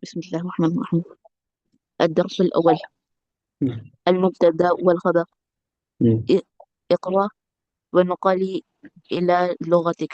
بسم الله الرحمن الرحيم. الدرس الأول. مم. المبتدأ والخبر. مم. ا- اقرأ ونقل إلى لغتك.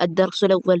الدرس الأول.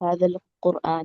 هذا القرآن.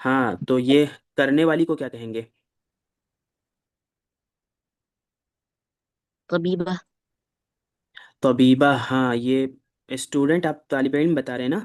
ہاں تو یہ کرنے والی کو کیا کہیں گے؟ طبيبة। طبیبہ، ہاں یہ اسٹوڈنٹ آپ طالب علم بتا رہے ہیں نا،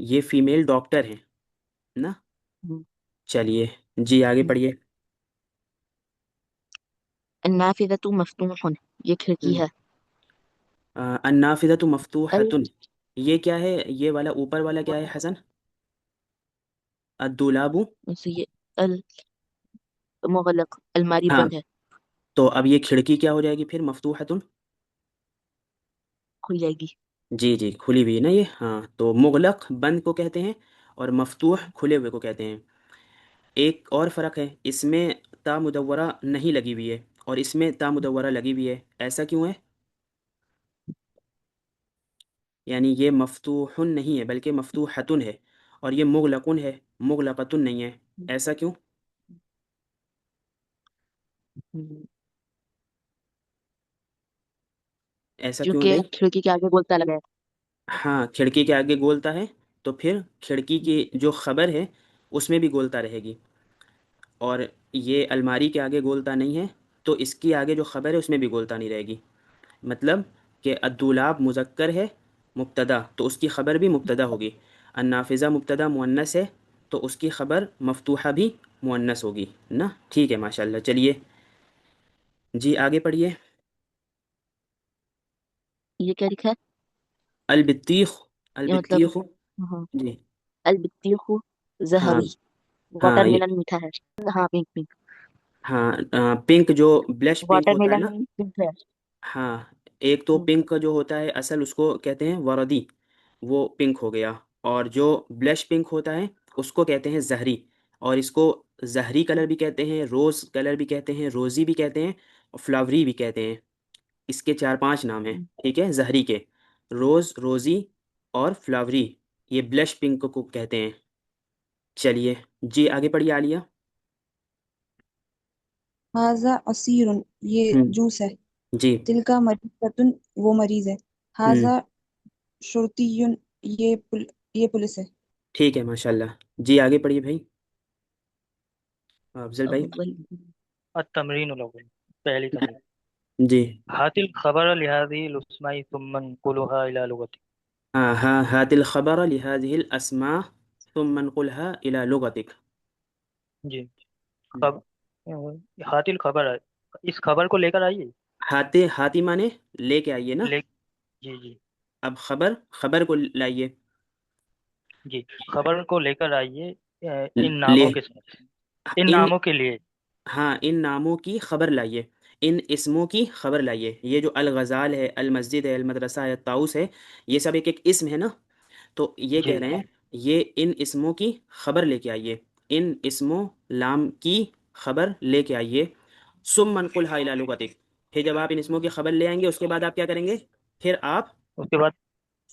یہ فیمیل ڈاکٹر ہیں نا؟ چلیے جی آگے پڑھیے۔ النافذة مفتوح، یہ کھڑکی ہے۔ النافذۃ مفتوحۃ، ال یہ کیا ہے؟ یہ والا اوپر والا کیا ہے حسن؟ الدولاب، یہ المغلق، الماری ہاں بند ہے، تو اب یہ کھڑکی کیا ہو جائے گی پھر؟ مفتوحۃ، کھل جائے گی۔ جی جی کھلی ہوئی ہے نا یہ، ہاں تو مغلق بند کو کہتے ہیں اور مفتوح کھلے ہوئے کو کہتے ہیں۔ ایک اور فرق ہے، اس میں تا مدورہ نہیں لگی ہوئی ہے اور اس میں تا مدورہ لگی ہوئی ہے، ایسا کیوں ہے؟ یعنی یہ مفتوح نہیں ہے بلکہ مفتوحتن ہے، اور یہ مغلقن ہے، مغلقتن نہیں ہے، ایسا کیوں؟ ایسا کیوں ہے کیونکہ بھائی؟ کھڑکی کے آگے بولتا لگا ہے۔ ہاں کھڑکی کے آگے گولتا ہے تو پھر کھڑکی کی جو خبر ہے اس میں بھی گولتا رہے گی، اور یہ الماری کے آگے گولتا نہیں ہے تو اس کی آگے جو خبر ہے اس میں بھی گولتا نہیں رہے گی۔ مطلب کہ الدولاب مذکر ہے مبتدا تو اس کی خبر بھی مبتدا ہوگی، النافذہ مبتدا مؤنث ہے تو اس کی خبر مفتوحہ بھی مؤنث ہوگی نا؟ ٹھیک ہے ماشاءاللہ، چلیے جی آگے پڑھیے۔ یہ کیا لکھا ہے؟ البطیخ، یہ مطلب البطیخ، ہاں، جی البطیخ ہاں زہری، ہاں واٹر میلن میٹھا ہے۔ ہاں پنک پنک، ہاں پنک جو بلش پنک واٹر ہوتا ہے نا، میلن پنک ہے۔ ہاں ایک تو پنک جو ہوتا ہے اصل اس کو کہتے ہیں وردی، وہ پنک ہو گیا، اور جو بلش پنک ہوتا ہے اس کو کہتے ہیں زہری، اور اس کو زہری کلر بھی کہتے ہیں، روز کلر بھی کہتے ہیں، روزی بھی کہتے ہیں، اور فلاوری بھی کہتے ہیں۔ اس کے 4 5 نام ہیں، ٹھیک ہے، زہری کے روز، روزی اور فلاوری، یہ بلش پنک کو کہتے ہیں۔ چلیے جی آگے پڑھیے عالیہ۔ ہاذا عصیر، یہ ہوں جوس ہے۔ جی تلکا مریضۃ، وہ مریض ہے۔ ہوں ہاذا شرطی، یہ پولیس ہے۔ ٹھیک ہے ماشاءاللہ، جی آگے پڑھیے بھائی افضل بھائی۔ افضل، التمرین الاول، پہلی تمرین، جی هات الخبر لهذه الأسماء ثم انقلها إلى لغتك۔ ہاں ہاں هات الخبر لهذه الأسماء ثم انقلها إلى لغتك۔ جی خب ہات الخبر ہے، اس خبر کو لے کر آئیے، ہاتی مانے لے کے آئیے نا، لے جی جی اب خبر کو لائیے، جی خبر کو لے کر آئیے ان لے ناموں کے ساتھ، ان ان ناموں کے لیے۔ ہاں ان ناموں کی خبر لائیے، ان اسموں کی خبر لائیے۔ یہ جو الغزال ہے، المسجد ہے، المدرسہ ہے، الطاؤس ہے، یہ سب ایک ایک اسم ہے نا، تو یہ جی کہہ رہے ہیں یہ ان اسموں کی خبر لے کے آئیے، ان اسموں لام کی خبر لے کے آئیے۔ ثم منقلها الى لغتک، پھر جب آپ ان اسموں کی خبر لے آئیں گے اس کے بعد آپ کیا کریں گے؟ اس کے بعد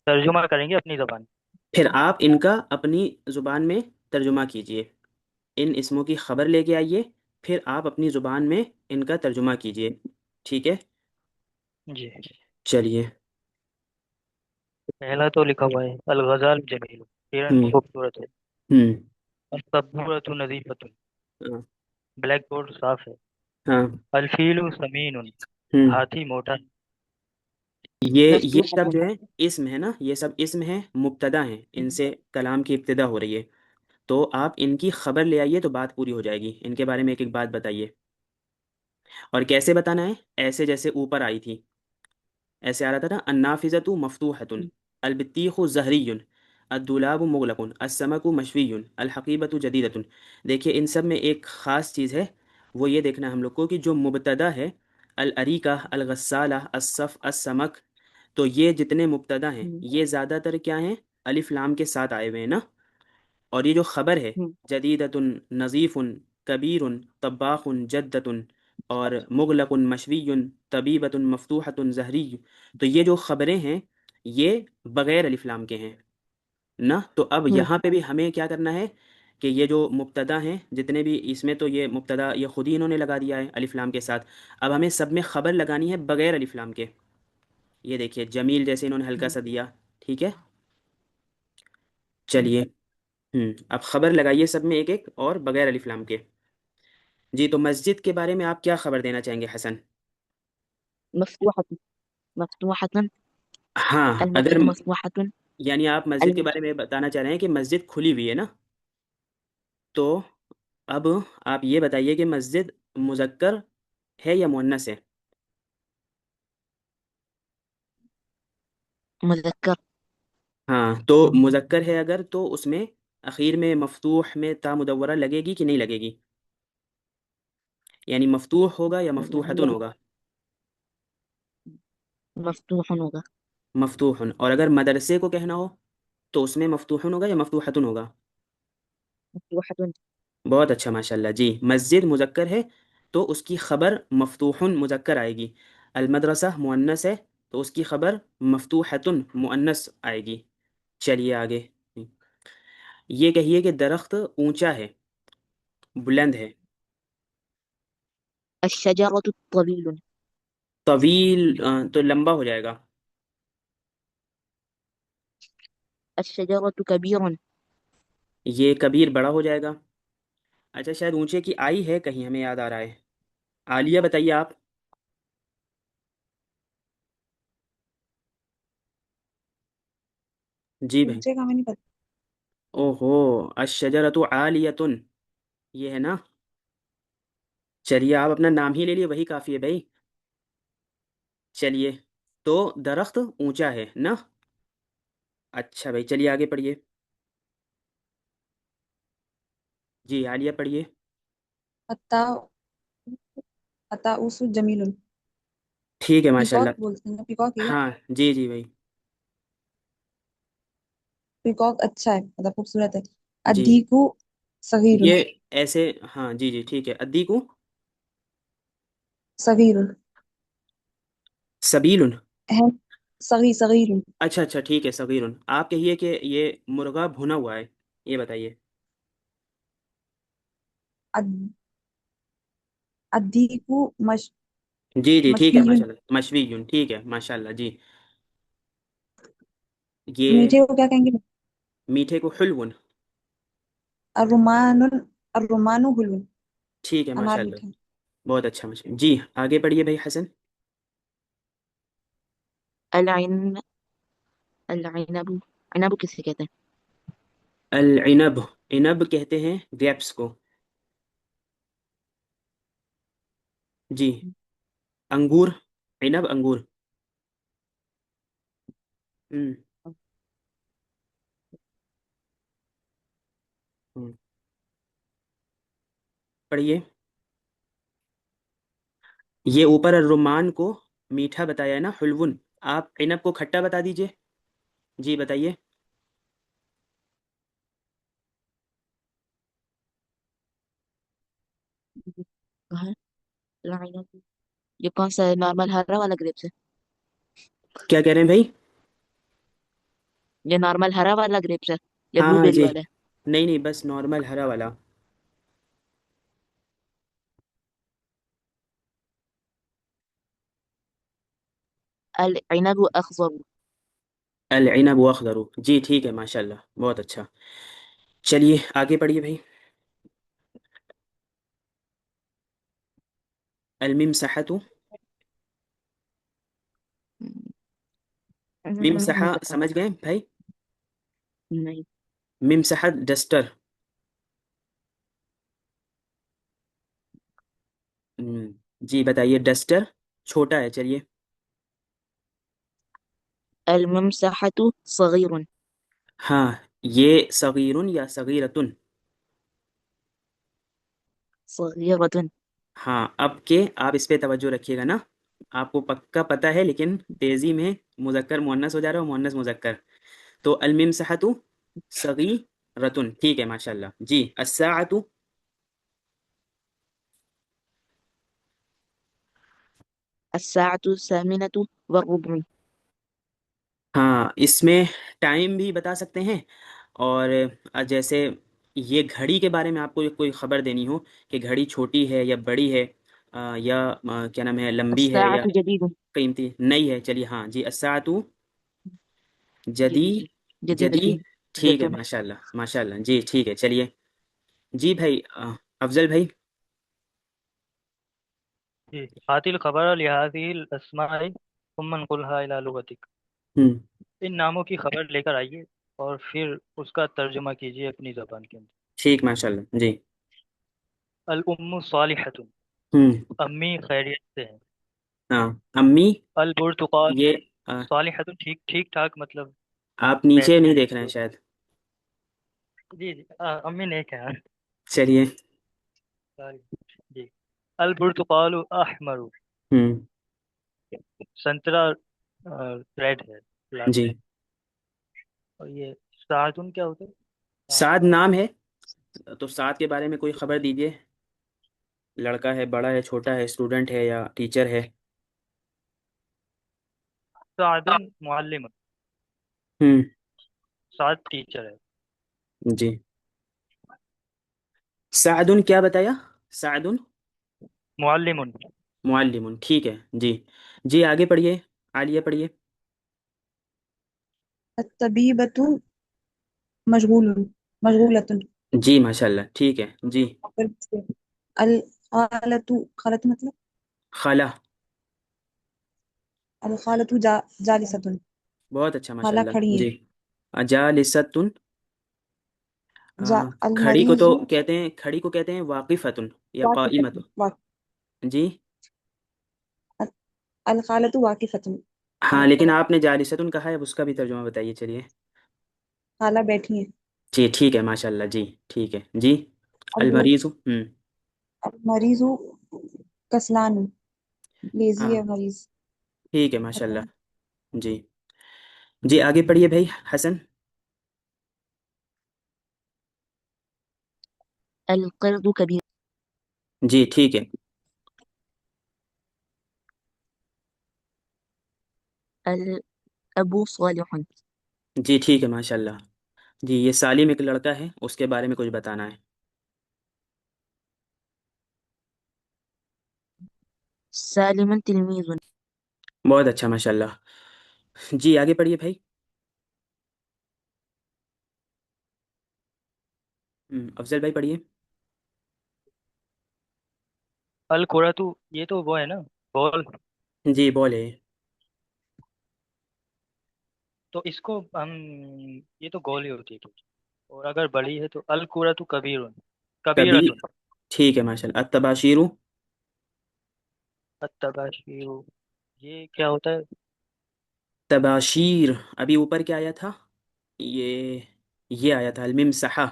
ترجمہ کریں گے اپنی زبان۔ پھر آپ ان کا اپنی زبان میں ترجمہ کیجئے، ان اسموں کی خبر لے کے آئیے، پھر آپ اپنی زبان میں ان کا ترجمہ کیجئے، ٹھیک ہے؟ جی چلیے پہلا تو لکھا ہوا ہے الغزال جمیل، ہرن ہوں خوبصورت ہے، ہوں السبورۃ نظیفۃ، ہاں بلیک بورڈ صاف ہے، ہاں الفیل سمین، ہوں ہاتھی موٹا ہے۔ یہ سب جو ہے اسم ہے نا، یہ سب اسم ہیں، مبتدا ہیں، ان سے کلام کی ابتدا ہو رہی ہے، تو آپ ان کی خبر لے آئیے تو بات پوری ہو جائے گی۔ ان کے بارے میں ایک ایک بات بتائیے، اور کیسے بتانا ہے؟ ایسے جیسے اوپر آئی تھی، ایسے آ رہا تھا نا، النافذۃ مفتوحۃ، البطیخ زہری، الدولاب مغلق، السمک مشوی، الحقیبۃ جدیدۃ۔ دیکھیے ان سب میں ایک خاص چیز ہے، وہ یہ دیکھنا ہے ہم لوگ کو کہ جو مبتدا ہے، الاریکہ، الغسالہ، الصف، السمک، تو یہ جتنے مبتدا ہیں یہ زیادہ تر کیا ہیں؟ الف لام کے ساتھ آئے ہوئے ہیں نا، اور یہ جو خبر ہے، جدیدۃ، نظیف، کبیر، طباخ، جدۃ، اور مغلق، مشوی، طبیبۃ، مفتوحۃ، زہری، تو یہ جو خبریں ہیں یہ بغیر الف لام کے ہیں نا، تو اب یہاں پہ بھی ہمیں کیا کرنا ہے؟ کہ یہ جو مبتدا ہیں جتنے بھی اس میں، تو یہ مبتدا یہ خود ہی انہوں نے لگا دیا ہے الف لام کے ساتھ. اب ہمیں سب میں خبر لگانی ہے بغیر الف لام کے. یہ دیکھیے جمیل جیسے انہوں نے ہلکا سا دیا. ٹھیک ہے، چلیے. اب خبر لگائیے سب میں ایک ایک اور بغیر الف لام کے. جی، تو مسجد کے بارے میں آپ کیا خبر دینا چاہیں گے حسن؟ مفتوحة. مفتوحة. ہاں، اگر المسجد مفتوحة. یعنی آپ مسجد کے بارے میں بتانا چاہ رہے ہیں کہ مسجد کھلی ہوئی ہے نا، تو اب آپ یہ بتائیے کہ مسجد مذکر ہے یا مؤنث ہے؟ مذكر. ہاں، تو مذکر ہے اگر تو اس میں اخیر میں مفتوح میں تا مدورہ لگے گی کہ نہیں لگے گی؟ یعنی مفتوح ہوگا یا مفتوحتن ہوگا؟ مفتوح ہوگا. مفتوحن. اور اگر مدرسے کو کہنا ہو تو اس میں مفتوحن ہوگا یا مفتوحتن ہوگا؟ مفتوحة. بہت اچھا، ماشاء اللہ. جی، مسجد مذکر ہے تو اس کی خبر مفتوحن مذکر آئے گی. المدرسہ مؤنث ہے تو اس کی خبر مفتوحتن مؤنث آئے گی. چلیے آگے. یہ کہیے کہ درخت اونچا ہے، بلند ہے. الشجرة طويل. طویل تو لمبا ہو جائے گا. الشجرة كبير. یہ کبیر بڑا ہو جائے گا. اچھا، شاید اونچے کی آئی ہے کہیں، ہمیں یاد آ رہا ہے. عالیہ بتائیے آپ. جی بھائی. اونچے کا ہمیں نہیں پتا. اوہو، الشجرۃ عالیۃ، یہ ہے نا. چلیے آپ اپنا نام ہی لے لیے، وہی کافی ہے بھائی. چلیے، تو درخت اونچا ہے نا. اچھا بھائی، چلیے آگے پڑھیے. جی عالیہ پڑھیے. الطاؤس جمیل. ٹھیک ہے، ماشاء پیکاک اللہ. بولتے ہیں نا، پیکاک ہے. ہاں جی جی بھائی. پیکاک اچھا ہے، مطلب خوبصورت ہے. جی، ادیکو صغیر. یہ ایسے. ہاں جی جی ٹھیک ہے. ادیکو صغیر. سبیل. اہم. صغیر. اچھا اچھا ٹھیک ہے، صغیر. آپ کہیے کہ یہ مرغا بھنا ہوا ہے، یہ بتائیے. ادیکو جی جی ٹھیک ہے، مشوی. ماشاء اللہ. مشوی، ٹھیک ہے، ماشاء اللہ. جی، یہ میٹھے کو کیا کہیں گے؟ میٹھے کو حلون. الرمان. الرمان حلو. ٹھیک ہے، انار ماشاء اللہ. میٹھا. بہت اچھا ماشاء. جی آگے پڑھیے بھائی حسن. العن. العنب. عنب کسے کہتے ہیں؟ العنب. عنب کہتے ہیں گریپس کو. جی، انگور. عنب انگور. ہم، ہم، پڑھیے. یہ اوپر الرمان کو میٹھا بتایا ہے نا، حلون. آپ عنب کو کھٹا بتا دیجئے. جی بتائیے. کہاں ہے؟ العنب. یہ کون سا ہے، نارمل ہرا والا گریپس ہے؟ کیا کہہ رہے ہیں بھائی؟ یہ نارمل ہرا والا گریپس ہے یا ہاں بلو ہاں بیری جی. والا ہے؟ نہیں نہیں، بس نارمل ہرا والا. العنب اخضر. العنب اخضر. جی ٹھیک ہے، ماشاء اللہ. بہت اچھا. چلیے آگے پڑھیے بھائی. الممسحۃ. ممسحہ نہیں پتا. سمجھ گئے بھائی؟ نہیں. ممسحت ڈسٹر. جی بتائیے. ڈسٹر چھوٹا ہے. چلیے. الممسحة صغير. ہاں، یہ صغیر یا صغیرتن. صغيرة. ہاں، اب کے آپ اس پہ توجہ رکھیے گا نا. آپ کو پکا پتہ ہے لیکن تیزی میں مذکر مؤنث ہو جا رہا ہے، مؤنث مذکر. تو الممسحۃ صغیرتن. ٹھیک ہے، ماشاء اللہ. جی الساعۃ. الساعة الثامنة والربع. ہاں، اس میں ٹائم بھی بتا سکتے ہیں. اور جیسے یہ گھڑی کے بارے میں آپ کو کوئی خبر دینی ہو کہ گھڑی چھوٹی ہے یا بڑی ہے، یا کیا نام ہے، لمبی ہے الساعة یا جديدة. قیمتی نئی ہے، چلیے ہاں جی، الساعۃ جدی جديدة. جدی، جديدة. ٹھیک ہے، جدًا. ماشاء اللہ ماشاء اللہ، جی ٹھیک ہے، چلیے جی بھائی، افضل بھائی. جی هات الخبر لهذه الأسماء ثم انقلها إلى لغتك. ہوں ان ناموں کی خبر لے کر آئیے اور پھر اس کا ترجمہ کیجیے اپنی زبان کے اندر. ٹھیک، ماشاء اللہ، جی. الام صالحۃ، ہوں امی خیریت سے ہیں. ہاں، امی، البرتقال یہ صالحۃ، ٹھیک ٹھیک ٹھاک مطلب آپ نیچے نہیں بہترین. دیکھ رہے ہیں شاید. جی جی امی نیک ہیں. چلیے. جی البرتقال احمر، ہوں سنترا ریڈ ہے، لال جی. ہے. اور یہ ساعتن کیا ہوتا ہے؟ سعد نام ہے، تو سعد کے بارے میں کوئی خبر دیجیے. لڑکا ہے، بڑا ہے، چھوٹا ہے، اسٹوڈنٹ ہے یا ٹیچر ہے؟ سعد معلم، ہوں سعد ٹیچر ہے. جی. سعدن کیا بتایا؟ سعدن معلم. معلم، ٹھیک ہے جی. جی آگے پڑھیے، عالیہ پڑھیے. الطبيبة مشغولة. جی ماشاء اللہ، ٹھیک ہے جی. خالة مطلب خالہ، الخالة جالسة. بہت اچھا ماشاء خالہ اللہ کھڑی جی. ہیں. جالستن، کھڑی کو المریض تو کہتے ہیں، کھڑی کو کہتے ہیں واقفتن یا قائمت. واقفة. جی الخالة واقفة. ہاں، لیکن آپ نے جالستن کہا ہے، اب اس کا بھی ترجمہ بتائیے، چلیے. خالہ بیٹھی ہیں. جی ٹھیک ہے، ماشاء اللہ، جی ٹھیک ہے جی. المریض، المریض کسلان، لیزی ہاں ہے مریض. ٹھیک ہے، ماشاء پتہ اللہ، نہیں. جی. جی آگے پڑھیے بھائی حسن. القرد كبير. جی ٹھیک ہے. الأب صالح. جی ٹھیک ہے، ماشاء اللہ. جی یہ سالم ایک لڑکا ہے، اس کے بارے میں کچھ بتانا ہے. سالم تلميذ. بہت اچھا ماشاء اللہ. جی آگے پڑھیے بھائی. افضل بھائی پڑھیے. القرۃ، یہ تو وہ ہے نا، بال. جی بولے. تو اس کو ہم، یہ تو گول ہی ہوتی ہے. اور اگر بڑی ہے تو القرۃ کبیر، کبھی، کبیرۃ. ٹھیک ہے ماشاء اللہ. التباشیر، التباشیر، یہ کیا ہوتا ہے؟ تباشیر، ابھی اوپر کیا آیا تھا؟ یہ یہ آیا تھا الممسحہ.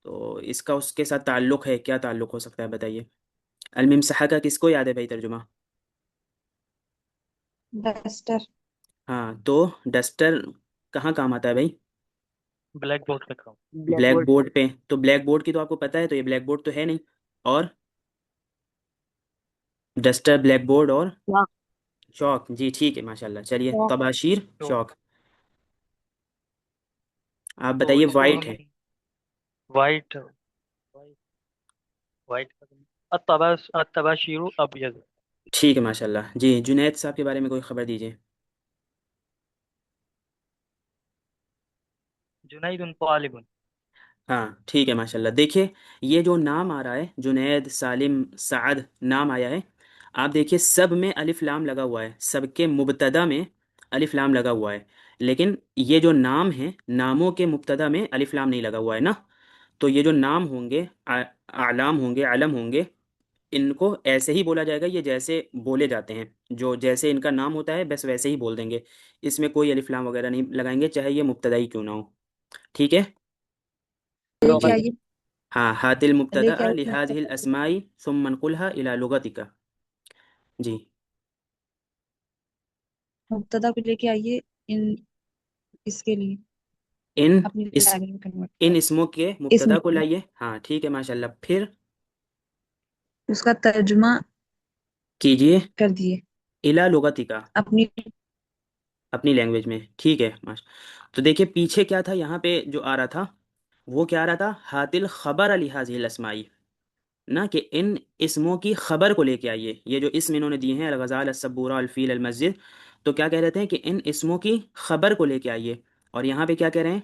تو اس کا اس کے ساتھ تعلق ہے، کیا تعلق ہو سکتا ہے بتائیے؟ الممسحہ کا کس کو یاد ہے بھائی ترجمہ؟ ڈسٹر. ہاں، تو ڈسٹر کہاں کام آتا ہے بھائی؟ بلیک بورڈ پہ کام. Black black board. بورڈ پہ. تو بلیک بورڈ کی تو آپ کو پتہ ہے، تو یہ بلیک بورڈ تو ہے نہیں. اور ڈسٹر، بلیک بورڈ اور واق. چاک. جی ٹھیک ہے، ماشاء اللہ، چلیے. طباشیر، تو چاک. آپ تو بتائیے. اس کو وائٹ ہم ہے. White, white. التباشیر ابیض. ٹھیک ہے، ماشاء اللہ. جی جنید صاحب کے بارے میں کوئی خبر دیجیے. جنید طالب. ہاں ٹھیک ہے، ماشاء اللہ. دیکھیے یہ جو نام آ رہا ہے، جنید، سالم، سعد، نام آیا ہے، آپ دیکھیے سب میں الف لام لگا ہوا ہے، سب کے مبتدا میں الف لام لگا ہوا ہے. لیکن یہ جو نام ہے، ناموں کے مبتدا میں الف لام نہیں لگا ہوا ہے نا. تو یہ جو نام ہوں گے، اعلام ہوں گے، علم ہوں گے، ان کو ایسے ہی بولا جائے گا، یہ جیسے بولے جاتے ہیں، جو جیسے ان کا نام ہوتا ہے بس ویسے ہی بول دیں گے. اس میں کوئی الف لام وغیرہ نہیں لگائیں گے، چاہے یہ مبتدا ہی کیوں نہ ہو. ٹھیک ہے لے کے جی. آئیے. ہاں، ہات لے کے المبتدا آئیے لهذه الاسماء ثم انقلها الى لغتك. جی. مبتدا کو لے کے آئیے ان اس کے لیے ان اپنی اس لینگویج میں کنورٹ. ان اسموں کے اسم مبتدا کو لائیے. ہاں ٹھیک ہے، ماشاء اللہ. پھر اس کا ترجمہ کیجئے کر دیے الى لغتك. اپنی اپنی لینگویج میں، ٹھیک ہے تو دیکھیے پیچھے کیا تھا، یہاں پہ جو آ رہا تھا وہ کیا آ رہا تھا، حاتل خبر علی حاضی الاسمائی، نہ کہ ان اسموں کی خبر کو لے کے آئیے، یہ جو اسم انہوں نے دیے ہیں الغزال، السبورہ، الفیل، المسجد، تو کیا کہہ رہے ہیں کہ ان اسموں کی خبر کو لے کے آئیے، اور یہاں پہ کیا کہہ رہے ہیں،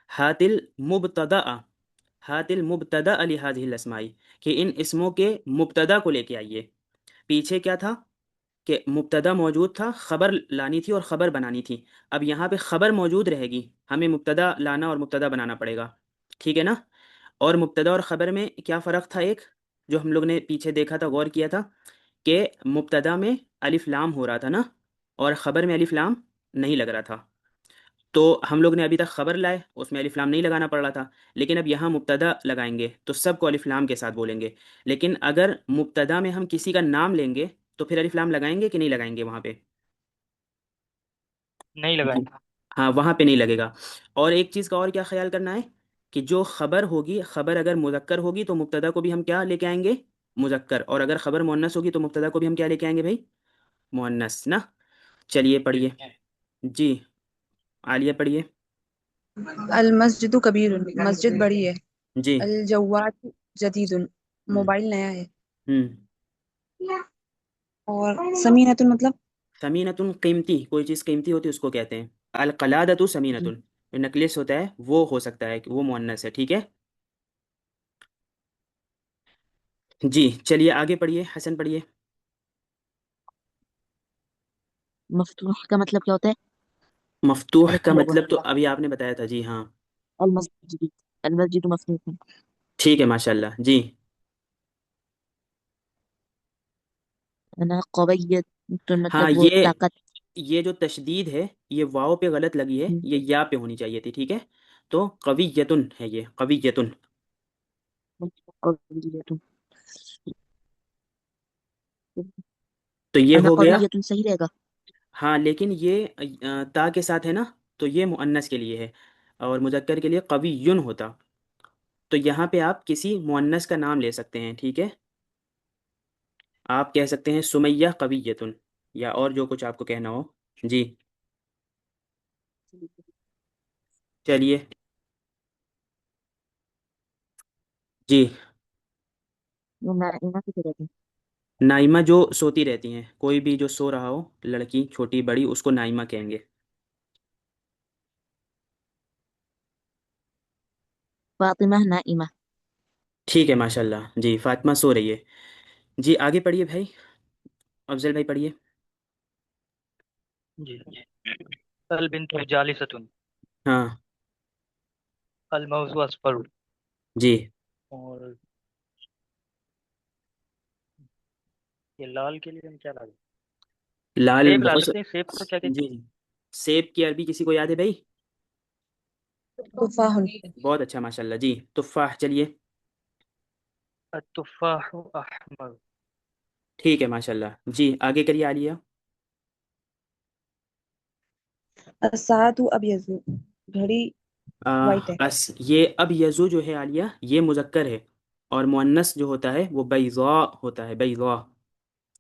حاتل مبتدا، حاتل مبتدا علی حاضی الاسمائی، کہ ان اسموں کے مبتدا کو لے کے آئیے۔ پیچھے کیا تھا کہ مبتدا موجود تھا، خبر لانی تھی اور خبر بنانی تھی، اب یہاں پہ خبر موجود رہے گی، ہمیں مبتدا لانا اور مبتدا بنانا پڑے گا، ٹھیک ہے نا؟ اور مبتدا اور خبر میں کیا فرق تھا، ایک جو ہم لوگ نے پیچھے دیکھا تھا، غور کیا تھا کہ مبتدا میں الف لام ہو رہا تھا نا، اور خبر میں الف لام نہیں لگ رہا تھا، تو ہم لوگ نے ابھی تک خبر لائے اس میں الف لام نہیں لگانا پڑ رہا تھا، لیکن اب یہاں مبتدا لگائیں گے تو سب کو الف لام کے ساتھ بولیں گے، لیکن اگر مبتدا میں ہم کسی کا نام لیں گے تو پھر الف لام لگائیں گے کہ نہیں لگائیں گے وہاں پہ؟ نہیں لگائیں جی گے۔ ہاں، وہاں پہ نہیں لگے گا۔ اور ایک چیز کا اور کیا خیال کرنا ہے کہ جو خبر ہوگی، خبر اگر مذکر ہوگی تو مبتدا کو بھی ہم کیا لے کے آئیں گے، مذکر، اور اگر خبر مؤنث ہوگی تو مبتدا کو بھی ہم کیا لے کے آئیں گے بھائی، مؤنث نا۔ چلیے جی پڑھیے، جی عالیہ پڑھیے۔ المسجد کبیر، مسجد بڑی ہے۔ جی الجواد جدید، ہوں موبائل نیا ہے۔ ہوں اور سمینۃ مطلب ثمینۃ قیمتی، کوئی چیز قیمتی ہوتی ہے اس کو کہتے ہیں، القلادۃ ثمینۃ، جو نکلس ہوتا ہے وہ ہو سکتا ہے کہ وہ مؤنث ہے، ٹھیک ہے؟ جی چلیے آگے پڑھیے، حسن پڑھیے۔ مفتوح کا مطلب کیا ہوتا ہے؟ مفتوح اگر کا کھلا ہوا مطلب تو ابھی آپ نے بتایا تھا، جی ہاں، المسجد، المسجد مفتوح، ٹھیک ہے ماشاء اللہ، جی انا قویت ہاں، مطلب وہ یہ طاقت، یہ جو تشدید ہے یہ واو پہ غلط لگی ہے، یہ یا پہ ہونی چاہیے تھی، ٹھیک ہے؟ تو قویتن ہے، یہ قویتن، قویت، تو یہ انا ہو گیا، قویت صحیح رہے گا۔ ہاں لیکن یہ تا کے ساتھ ہے نا، تو یہ مؤنث کے لیے ہے، اور مذکر کے لیے قویٌ ہوتا، تو یہاں پہ آپ کسی مؤنث کا نام لے سکتے ہیں، ٹھیک ہے؟ آپ کہہ سکتے ہیں سمیہ قویتن، یا اور جو کچھ آپ کو کہنا ہو، جی چلیے، جی یہ نائمہ کی طرح ہے۔ نائمہ جو سوتی رہتی ہیں، کوئی بھی جو سو رہا ہو، لڑکی چھوٹی بڑی، اس کو نائمہ کہیں گے۔ فاطمہ نائمہ، ٹھیک ہے ماشاء اللہ، جی فاطمہ سو رہی ہے، جی آگے پڑھیے بھائی، افضل بھائی پڑھیے۔ جی البنت جالست، ہاں الموز اصفر، جی اور یہ لال کے لیے ہم کیا لا سکتے ہیں؟ لال سیب لا بہت سکتے ہیں، سیب کو کیا کہتے جی جی، سیب کی عربی کسی کو یاد ہے بھائی؟ تفاح، بہت اچھا ماشاء اللہ، جی تفاح، چلیے ہیں؟ التفاح احمر، ٹھیک ہے ماشاء اللہ، جی آگے کریے عالیہ۔ الساعۃ ابیض، گھڑی وائٹ ہے۔ یہ اب یزو جو ہے عالیہ، یہ مذکر ہے، اور مؤنث جو ہوتا ہے وہ بیضاء ہوتا ہے، بیضاء،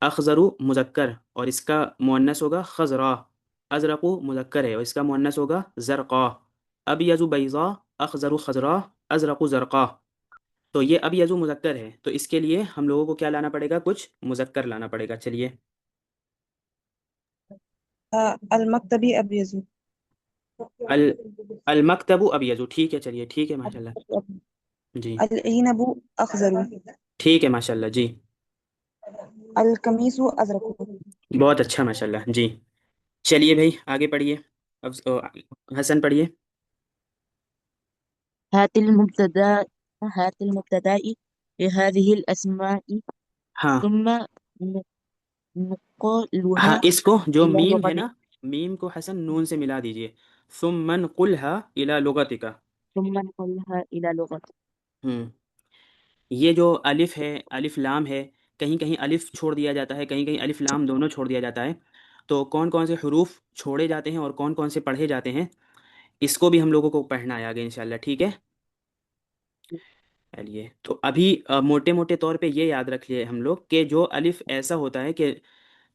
اخضرو مذکر اور اس کا مؤنث ہوگا خضرا، ازرقو مذکر ہے اور اس کا مؤنث ہوگا زرقا، ابیض بیضاء، اخضر خضرا، ازرق زرقا، تو یہ ابیض مذکر ہے، تو اس کے لیے ہم لوگوں کو کیا لانا پڑے گا، کچھ مذکر لانا پڑے گا، چلیے المکتبی ابیض، ال المکتب ابیض، ٹھیک ہے، چلیے ٹھیک ہے ماشاء اللہ، جی العنب اخضر، ٹھیک ہے ماشاء اللہ، جی القمیص ازرق۔ بہت اچھا ماشاء اللہ، جی چلیے بھائی آگے پڑھیے، اب حسن پڑھیے۔ هات المبتدا، هات المبتدأ لهذه الأسماء ہاں ثم ہاں، نقلها اس کو جو إلى میم ہے لغة، نا، میم کو حسن نون سے ملا دیجئے، ثم منقلها الى لغتک، ثم نقلها إلى لغة، ہوں، یہ جو الف ہے، الف لام ہے، کہیں کہیں الف چھوڑ دیا جاتا ہے، کہیں کہیں الف لام دونوں چھوڑ دیا جاتا ہے، تو کون کون سے حروف چھوڑے جاتے ہیں اور کون کون سے پڑھے جاتے ہیں، اس کو بھی ہم لوگوں کو پڑھنا ہے آگے انشاءاللہ، ٹھیک ہے؟ چلیے تو ابھی موٹے موٹے طور پہ یہ یاد رکھ لیے ہم لوگ کہ جو الف ایسا ہوتا ہے کہ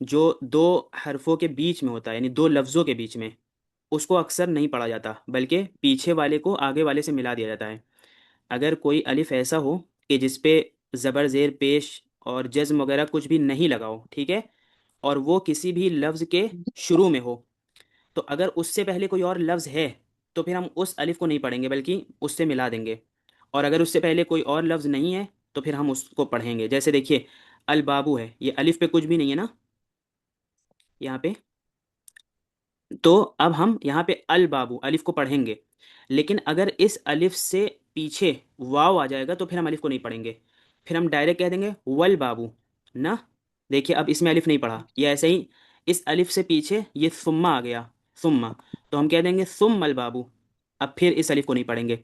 جو دو حرفوں کے بیچ میں ہوتا ہے، یعنی دو لفظوں کے بیچ میں، اس کو اکثر نہیں پڑھا جاتا، بلکہ پیچھے والے کو آگے والے سے ملا دیا جاتا ہے۔ اگر کوئی الف ایسا ہو کہ جس پہ زبر زیر پیش اور جزم وغیرہ کچھ بھی نہیں لگا ہو، ٹھیک ہے، اور وہ کسی بھی لفظ کے شروع میں ہو، تو اگر اس سے پہلے کوئی اور لفظ ہے تو پھر ہم اس الف کو نہیں پڑھیں گے بلکہ اس سے ملا دیں گے، اور اگر اس سے پہلے کوئی اور لفظ نہیں ہے تو پھر ہم اس کو پڑھیں گے۔ جیسے دیکھیے البابو ہے، یہ الف پہ کچھ بھی نہیں ہے نا یہاں پہ، تو اب ہم یہاں پہ البابو الف کو پڑھیں گے، لیکن اگر اس الف سے پیچھے واو آ جائے گا تو پھر ہم الف کو نہیں پڑھیں گے، پھر ہم ڈائریکٹ کہہ دیں گے ول بابو نا۔ دیکھیے اب اس میں الف نہیں پڑھا، یا ایسے ہی اس الف سے پیچھے یہ ثم آ گیا، ثم، تو ہم کہہ دیں گے ثم البابو، اب پھر اس الف کو نہیں پڑھیں گے۔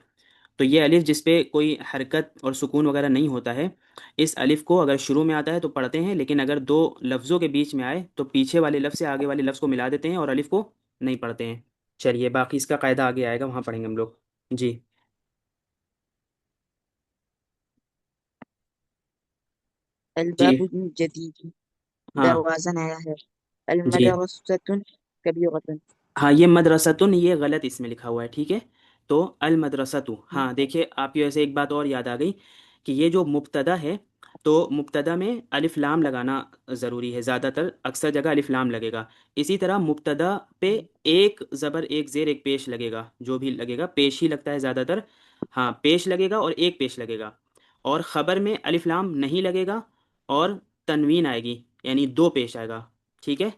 تو یہ الف جس پہ کوئی حرکت اور سکون وغیرہ نہیں ہوتا ہے، اس الف کو اگر شروع میں آتا ہے تو پڑھتے ہیں، لیکن اگر دو لفظوں کے بیچ میں آئے تو پیچھے والے لفظ سے آگے والے لفظ کو ملا دیتے ہیں اور الف کو نہیں پڑھتے ہیں۔ چلیے باقی اس کا قاعدہ آگے آئے گا، وہاں پڑھیں گے ہم لوگ۔ جی جی الباب جدید، ہاں دروازہ نیا ہے، جی المدرسة كبيرة۔ ہاں، یہ مدرستن یہ غلط اس میں لکھا ہوا ہے، ٹھیک ہے، تو المدرسۃ، ہاں دیکھیے آپ کی ویسے ایک بات اور یاد آ گئی کہ یہ جو مبتدا ہے تو مبتدا میں الف لام لگانا ضروری ہے، زیادہ تر اکثر جگہ الف لام لگے گا۔ اسی طرح مبتدا پہ ایک زبر ایک زیر ایک پیش لگے گا، جو بھی لگے گا پیش ہی لگتا ہے زیادہ تر، ہاں پیش لگے گا اور ایک پیش لگے گا، اور خبر میں الف لام نہیں لگے گا اور تنوین آئے گی، یعنی دو پیش آئے گا، ٹھیک ہے۔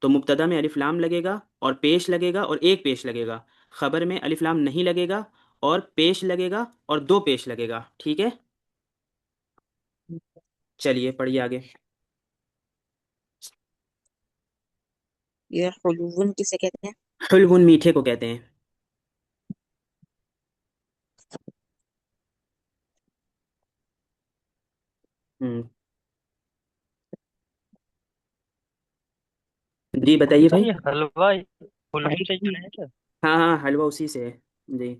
تو مبتدا میں الف لام لگے گا اور پیش لگے گا اور ایک پیش لگے گا، خبر میں الف لام نہیں لگے گا اور پیش لگے گا اور دو پیش لگے گا، ٹھیک ہے۔ چلیے پڑھیے آگے۔ یہ حلوون کسے کہتے ہیں؟ حلو میٹھے کو کہتے ہیں۔ ہوں، جی بتائیے سر بھائی۔ یہ حلوہ حلوم سے ہی بنا ہے کیا؟ ہاں ہاں، حلوہ اسی سے ہے، جی۔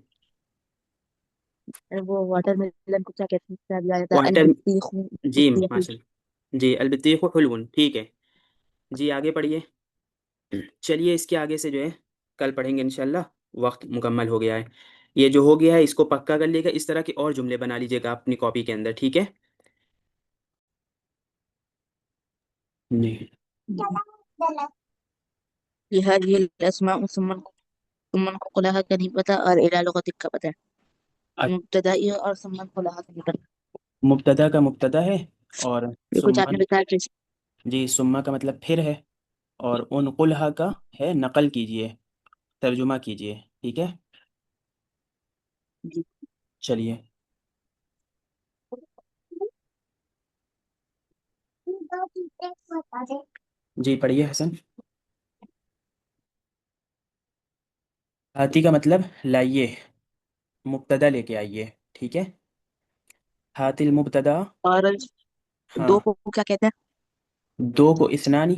وہ واٹر ملن کو کیا کہتے ہیں؟ کیا دیا جاتا ہے؟ واٹر، البطیخ، جی بطیخ۔ ماشاء اللہ، جی البطیخ حلو، ٹھیک ہے، جی آگے پڑھیے۔ چلیے اس کے آگے سے جو ہے کل پڑھیں گے انشاءاللہ، وقت مکمل ہو گیا ہے۔ یہ جو ہو گیا ہے اس کو پکا کر لیے گا، اس طرح کے اور جملے بنا لیجیے گا اپنی کاپی کے اندر، ٹھیک ہے جی۔ لهذه الأسماء ثم انقلها کا نہیں پتا، اور إلى لغتك کا پتا ہے، مبتدائی اور ثم انقلها کا نہیں پتا۔ مبتدا کا مبتدا ہے، اور یہ کچھ آپ سمن، نے بتایا کہ جی سما کا مطلب پھر ہے، اور انقلہ کا ہے نقل کیجئے، ترجمہ کیجئے، ٹھیک ہے۔ جی۔ چلیے جی پڑھیے حسن۔ ہاتھی کا مطلب لائیے، مبتدا لے کے آئیے، ٹھیک ہے۔ ہاتھی المبتدا، اور ہاں، دو کو کیا کہتے ہیں؟ دو کو اثنانی،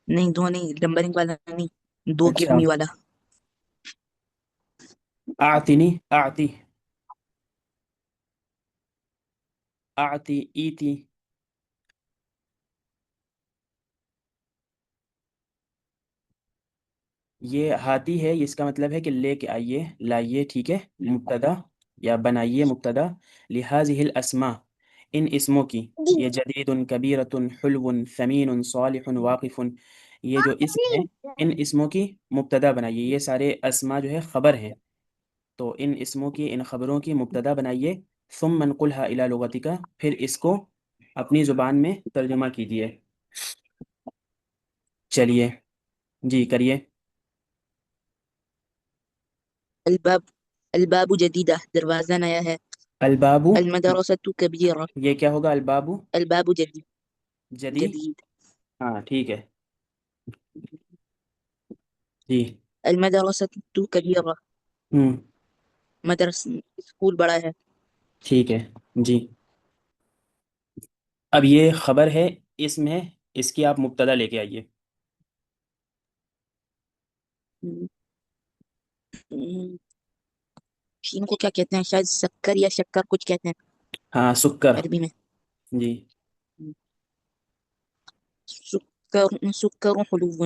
نہیں دو نہیں، نمبرنگ والا نہیں، دو اچھا، گیو می والا۔ اعطنی، اعطی، اعطی، ایتی، یہ ہاتھی ہے، اس کا مطلب ہے کہ لے کے آئیے، لائیے، ٹھیک ہے، مبتدا یا بنائیے مبتدا، لہذه الاسماء، ان اسموں کی، یہ جدید، کبیرۃ، حلو، ثمین، صالح، واقف، یہ جو اسم ہے ان اسموں کی مبتدا بنائیے، یہ سارے اسما جو ہے خبر ہیں، تو ان اسموں کی، ان خبروں کی مبتدا بنائیے، ثم انقلها الى لغتک، پھر اس کو اپنی زبان میں ترجمہ کیجیے۔ چلیے جی کریے۔ الباب، الباب جدیدہ، دروازہ نیا ہے، البابو، المدرسة کبیرہ، یہ کیا ہوگا البابو؟ الباب جدید، جدید، جدید، ہاں ٹھیک ہے، جی، المدرسة کبیرہ، ہوں مدرسہ اسکول بڑا ہے۔ ٹھیک ہے، جی۔ اب یہ خبر ہے، اسم ہے، اس کی آپ مبتدا لے کے آئیے۔ شین کو کیا کہتے ہیں؟ شاید شکر یا شکر کچھ کہتے ہیں ہاں سکر، عربی میں۔ جی سكر حلو.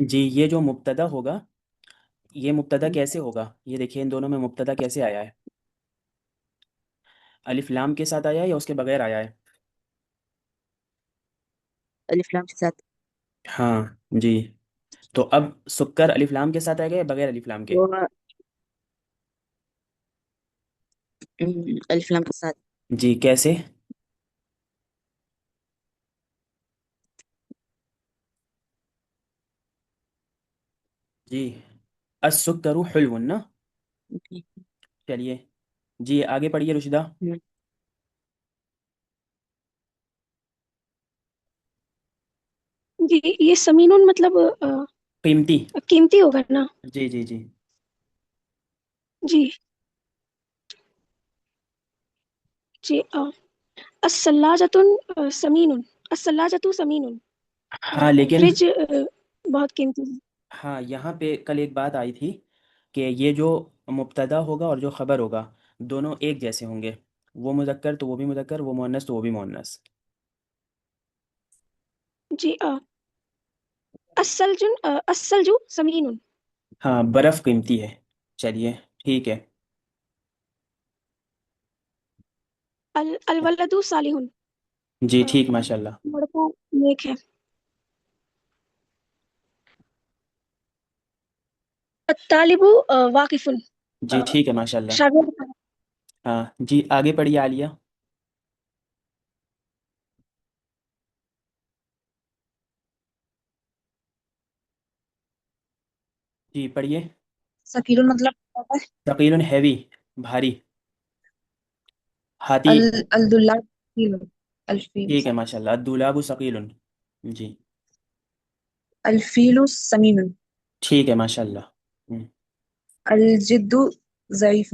جی یہ جو مبتدا ہوگا یہ مبتدا کیسے ہوگا، یہ دیکھیے ان دونوں میں مبتدا کیسے آیا ہے، الف لام کے ساتھ آیا ہے یا اس کے بغیر آیا ہے؟ الف لام کے ساتھ. ہاں جی، تو اب سکر الف لام کے ساتھ آئے گا یا بغیر الف لام کے؟ وہ الف لام کے ساتھ. جی کیسے؟ جی السکر حلو نا. اوکے. چلیے جی آگے پڑھیے رشدہ. جی یہ سمینون مطلب قیمتی. قیمتی ہوگا نا. جی جی جی جی جی الثلاجۃ سمین، الثلاجۃ سمین، ہاں لیکن فریج بہت قیمتی ہے. ہاں یہاں پہ کل ایک بات آئی تھی کہ یہ جو مبتدا ہوگا اور جو خبر ہوگا دونوں ایک جیسے ہوں گے، وہ مذکر تو وہ بھی مذکر، وہ مؤنث تو وہ بھی مؤنث. جی الثلج سمین. ہاں برف قیمتی ہے. چلیے ٹھیک ہے. الولد صالح، جی ٹھیک ماشاء اللہ. لڑکا نیک ہے. الطالب واقف، جی ٹھیک ہے ماشاء اللہ. شاگرد. ہاں جی آگے پڑھیے عالیہ. جی پڑھیے. ثقیل مطلب کیا ہوتا ہے؟ ثقیل ہیوی، بھاری، ہاتھی. الدلاب ثقیل، الفیل ٹھیک ہے ماشاء اللہ. الدولاب ثقیل. جی الفیل سمین، ٹھیک ہے ماشاء اللہ. الجد ضعیف.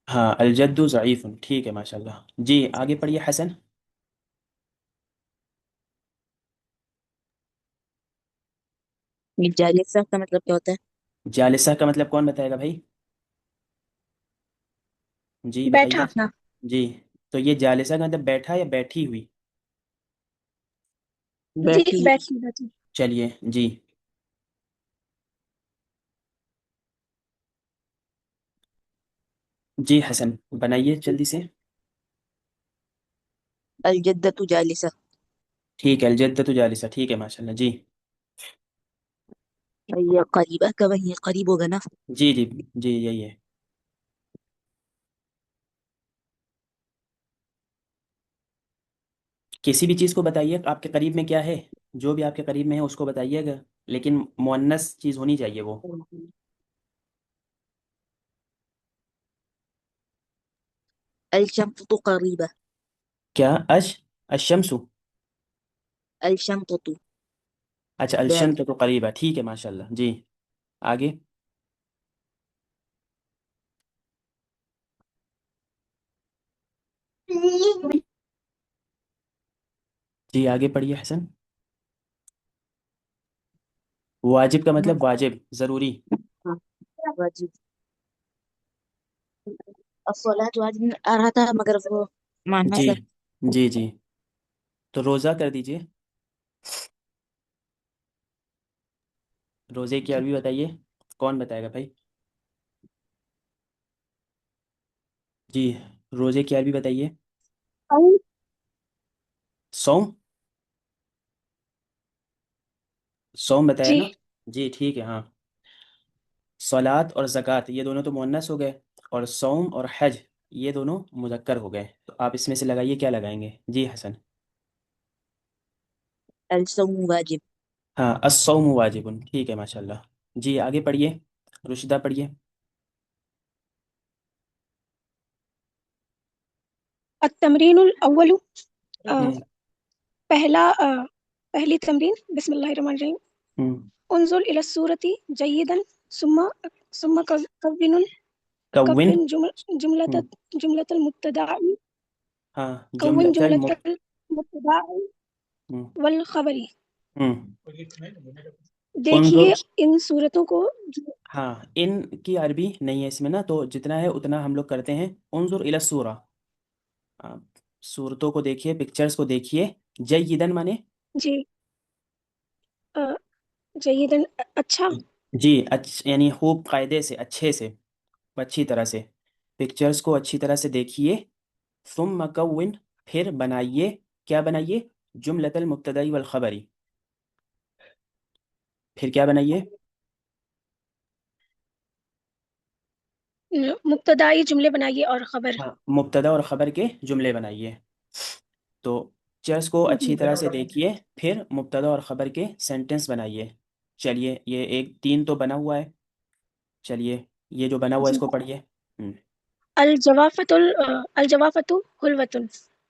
ہاں الجد ضعیف. ٹھیک ہے ماشاء اللہ. جی آگے پڑھیے حسن. یہ جالسہ کا مطلب کیا ہوتا ہے؟ جالسہ کا مطلب کون بتائے گا بھائی؟ جی بیٹھا. بتائیے. جی تو یہ جالسہ کا مطلب بیٹھا یا بیٹھی ہوئی؟ جی بیٹھی. بیٹھی بیٹھی. چلیے جی جی حسن بنائیے جلدی سے. الجدۃ جالسہ. ٹھیک ہے الجدۃ جالسہ. ٹھیک ہے ماشاء اللہ. جی یہ قریبہ کا وہی قریب ہوگا نا. جی جی جی یہی ہے. کسی بھی چیز کو بتائیے آپ کے قریب میں کیا ہے، جو بھی آپ کے قریب میں ہے اس کو بتائیے گا، لیکن مؤنث چیز ہونی چاہیے وہ. الشمس قریبہ. کیا الشمس؟ الشمس. اچھا بیگ. الشمس تو قریب ہے. ٹھیک ہے ماشاء اللہ. جی آگے. جی آگے پڑھیے حسن. واجب کا مطلب واجب، ضروری. واجب. الصلاۃ واجب آ رہا تھا مگر وہ ماننا جی سا. جی جی تو روزہ کر دیجئے. روزے کی عربی بتائیے. کون بتائے گا بھائی؟ جی روزے کی عربی بتائیے. صوم. صوم بتایا جی نا. جی ٹھیک ہے. ہاں صلات اور زکوٰۃ یہ دونوں تو مؤنث ہو گئے، اور صوم اور حج یہ دونوں مذکر ہو گئے، تو آپ اس میں سے لگائیے کیا لگائیں گے. جی حسن. الصوم واجب. ہاں الصوم واجب. ٹھیک ہے ماشاء اللہ. جی آگے پڑھیے رشدہ پڑھیے. التمرین الاول، ہوں پہلی تمرین. بسم اللہ الرحمن الرحیم. ہوں انظر الى الصورة جيدا ثم کون. كون جملة ہوں جملة المبتدأ. ہاں كون جملۃ جملة المبتدأ ہوں والخبر. ہوں انظر. دیکھیے ان صورتوں کو. ہاں ان کی عربی نہیں ہے اس میں نا، تو جتنا ہے اتنا ہم لوگ کرتے ہیں. انظر الی السورہ، آپ صورتوں کو دیکھیے، پکچرز کو دیکھیے. جیدن مانے جی جیدن اچھا. جی یعنی خوب قاعدے سے، اچھے سے، اچھی طرح سے. پکچرز کو اچھی طرح سے دیکھیے. ثم کون، پھر بنائیے. کیا بنائیے؟ جملۃ المبتداء والخبری. پھر کیا بنائیے؟ مبتدائی جملے بنائیے اور خبر. ہاں، مبتدا اور خبر کے جملے بنائیے. تو پکچرز کو اچھی طرح سے دیکھیے، پھر مبتدا اور خبر کے سینٹنس بنائیے. چلیے، یہ ایک 3 تو بنا ہوا ہے. چلیے، یہ جو بنا ہوا ہے اس کو پڑھیے. ہم، الجوافت حلوتن.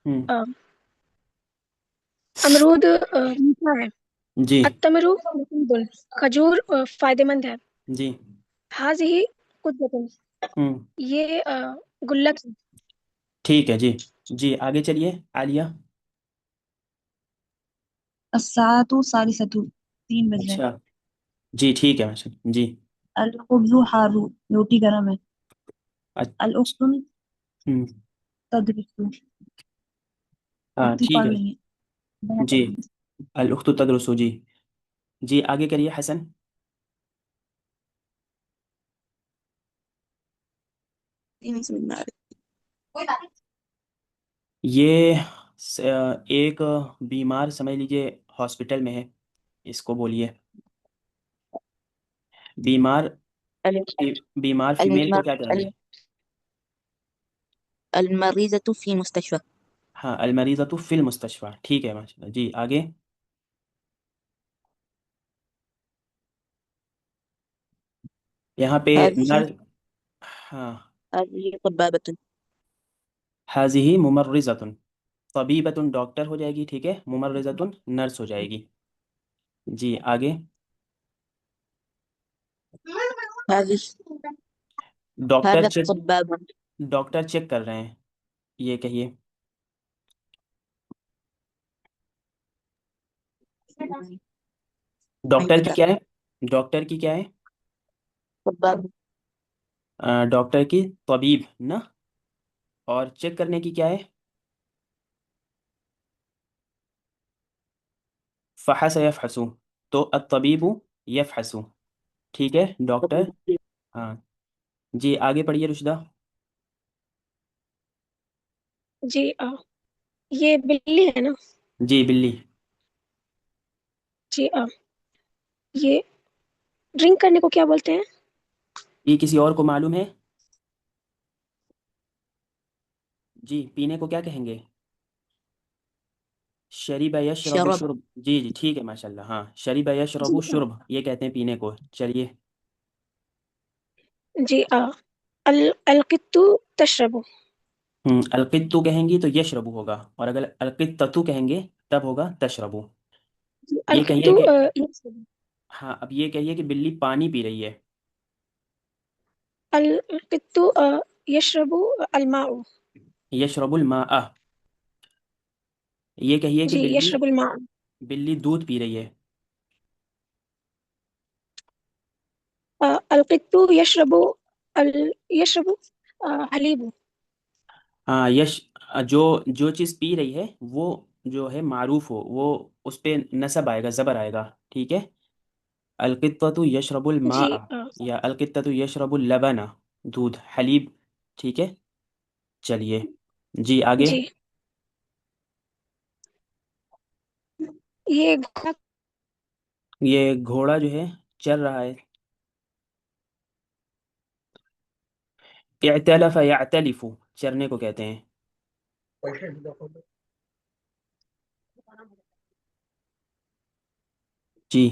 ہم، امرود میٹھا ہے. جی التمر مفید. کھجور فائدہ مند ہے. جی. هذه قدوة. ہم، یہ گلک ہے. ٹھیک ہے جی. جی آگے چلیے عالیہ. الساعة ثالثة، 3 بج رہے ہیں. اچھا جی، ٹھیک ہے ماشاء اللہ. جی. الخبز حار، روٹی گرم ہے. اچ- الأخت ہم، تدرس، ہاں اختی ٹھیک پڑھ ہے. رہی ہیں. بہن جی. پڑھ رہی ہیں. الاخت تدرس. جی. جی آگے کریے حسن. یہ ایک بیمار سمجھ لیجیے ہاسپٹل میں ہے. اس کو بولیے. بیمار، بیمار فیمیل کو کیا کہیں گے؟ المريضة في مستشفى. ہاں، المریضۃ فی المستشفى. ٹھیک ہے ماشاء اللہ. جی آگے. یہاں پہ هذه نر، ہاں، هذه طبابة. هذه ممرضۃ. طبیبۃ ڈاکٹر ہو جائے گی، ٹھیک ہے. ممرضۃ نرس ہو جائے گی. جی آگے. هذه ڈاکٹر هذا چیک، طباب. ڈاکٹر چیک کر رہے ہیں. یہ کہیے. ڈاکٹر کی کیا ہے؟ ڈاکٹر کی کیا ہے؟ طباب. ڈاکٹر کی طبیب نا. اور چیک کرنے کی کیا ہے؟ فحص یفحص. تو الطبیب یفحص. ٹھیک ہے ڈاکٹر. ہاں. جی آگے پڑھیے رشدہ. جی یہ بلی ہے نا. جی بلی. جی یہ ڈرنک کرنے کو کیا بولتے ہیں؟ یہ کسی اور کو معلوم ہے؟ جی پینے کو کیا کہیں گے؟ شریب یشرب شرب. شرب. جی جی ٹھیک ہے ماشاء اللہ. ہاں، شریب یشرب شرب، یہ کہتے ہیں پینے کو. چلیے. جی القط تشرب. القتو کہیں گی تو یشربو ہوگا، اور اگر القتتو کہیں گے تب ہوگا تشربو. یہ القط کہیے کہ، يشرب. ہاں اب یہ کہیے کہ بلی پانی پی رہی ہے. القط يشرب الماء. یشرب الماء. یہ کہیے کہ جی بلی، یشرب الماء. بلی دودھ پی رہی ہے. القط يشرب يشرب حليب. ہاں جو جو چیز پی رہی ہے وہ جو ہے معروف ہو، وہ اس پہ نصب آئے گا، زبر آئے گا. ٹھیک ہے. القطۃ یشرب الماء، جی یا القطۃ یشرب اللبن، دودھ، حلیب. ٹھیک ہے. چلیے. جی آگے. جی یہ یہ گھوڑا جو ہے چل رہا ہے. اعتلف یعتلف، چرنے کو کہتے ہیں. جی.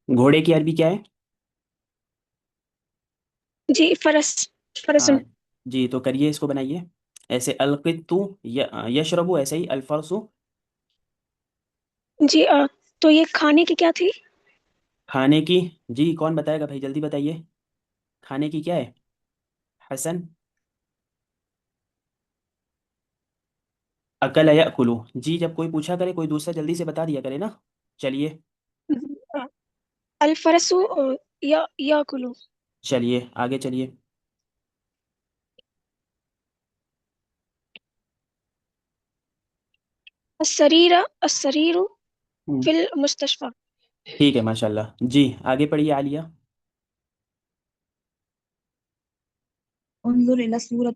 گھوڑے کی عربی کیا ہے؟ جی فرسن. ہاں جی، تو کریے، اس کو بنائیے ایسے. القط یشربو، ایسے ہی الفرس. جی تو یہ کھانے کی کیا تھی؟ کھانے کی. جی کون بتائے گا بھائی، جلدی بتائیے. کھانے کی کیا ہے حسن؟ اکل یاکلو. جی جب کوئی پوچھا کرے کوئی دوسرا، جلدی سے بتا دیا کرے نا. چلیے. الفرس یاکل. چلیے آگے چلیے. السرير ہوں، في المستشفى. ٹھیک ہے ماشاء اللہ جی آگے پڑھیے عالیہ. انظر إلى الصورة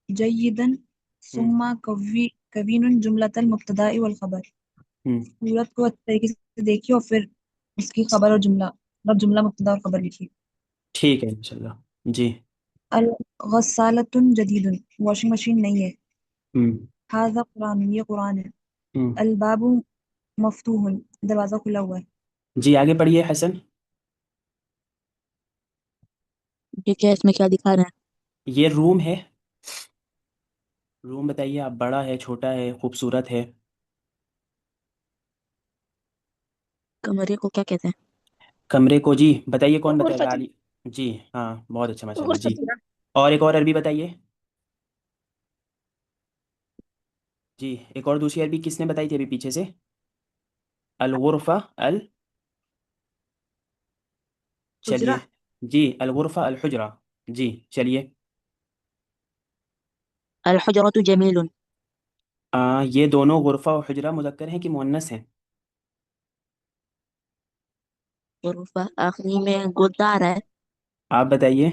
جيدا ہوں ثم كون جملة المبتدأ والخبر. ہوں صورت کو اچھی طریقے سے دیکھیے اور پھر اس کی خبر اور جملہ مطلب جملہ مبتدا اور خبر لکھیے. ٹھیک ہے ماشاء اللہ جی. الغسالة جدید واشنگ مشین نہیں ہے. ہوں هذا قرآن یہ قرآن ہے. ہوں الباب مفتوح دروازہ کھلا ہوا ہے. جی آگے پڑھیے حسن. یہ کیا اس میں کیا دکھا رہے ہیں؟ یہ روم ہے. روم بتائیے آپ، بڑا ہے، چھوٹا ہے، خوبصورت ہے؟ کمرے کو کیا کہتے ہیں؟ کمرے کو جی بتائیے، کون بتائے گا؟ غرفة. علی. جی ہاں بہت اچھا ماشاء اللہ جی. غرفة. اور ایک اور عربی بتائیے. جی ایک اور دوسری عربی کس نے بتائی تھی ابھی پیچھے سے؟ الغرفہ حجرہ. چلیے جی الغرفہ الحجرہ. جی چلیے. الحجرۃ جمیل. یہ دونوں غرفہ و حجرہ مذکر ہیں کہ مؤنث ہیں؟ غرفہ آخری میں گلتا آ رہا ہے. آپ بتائیے.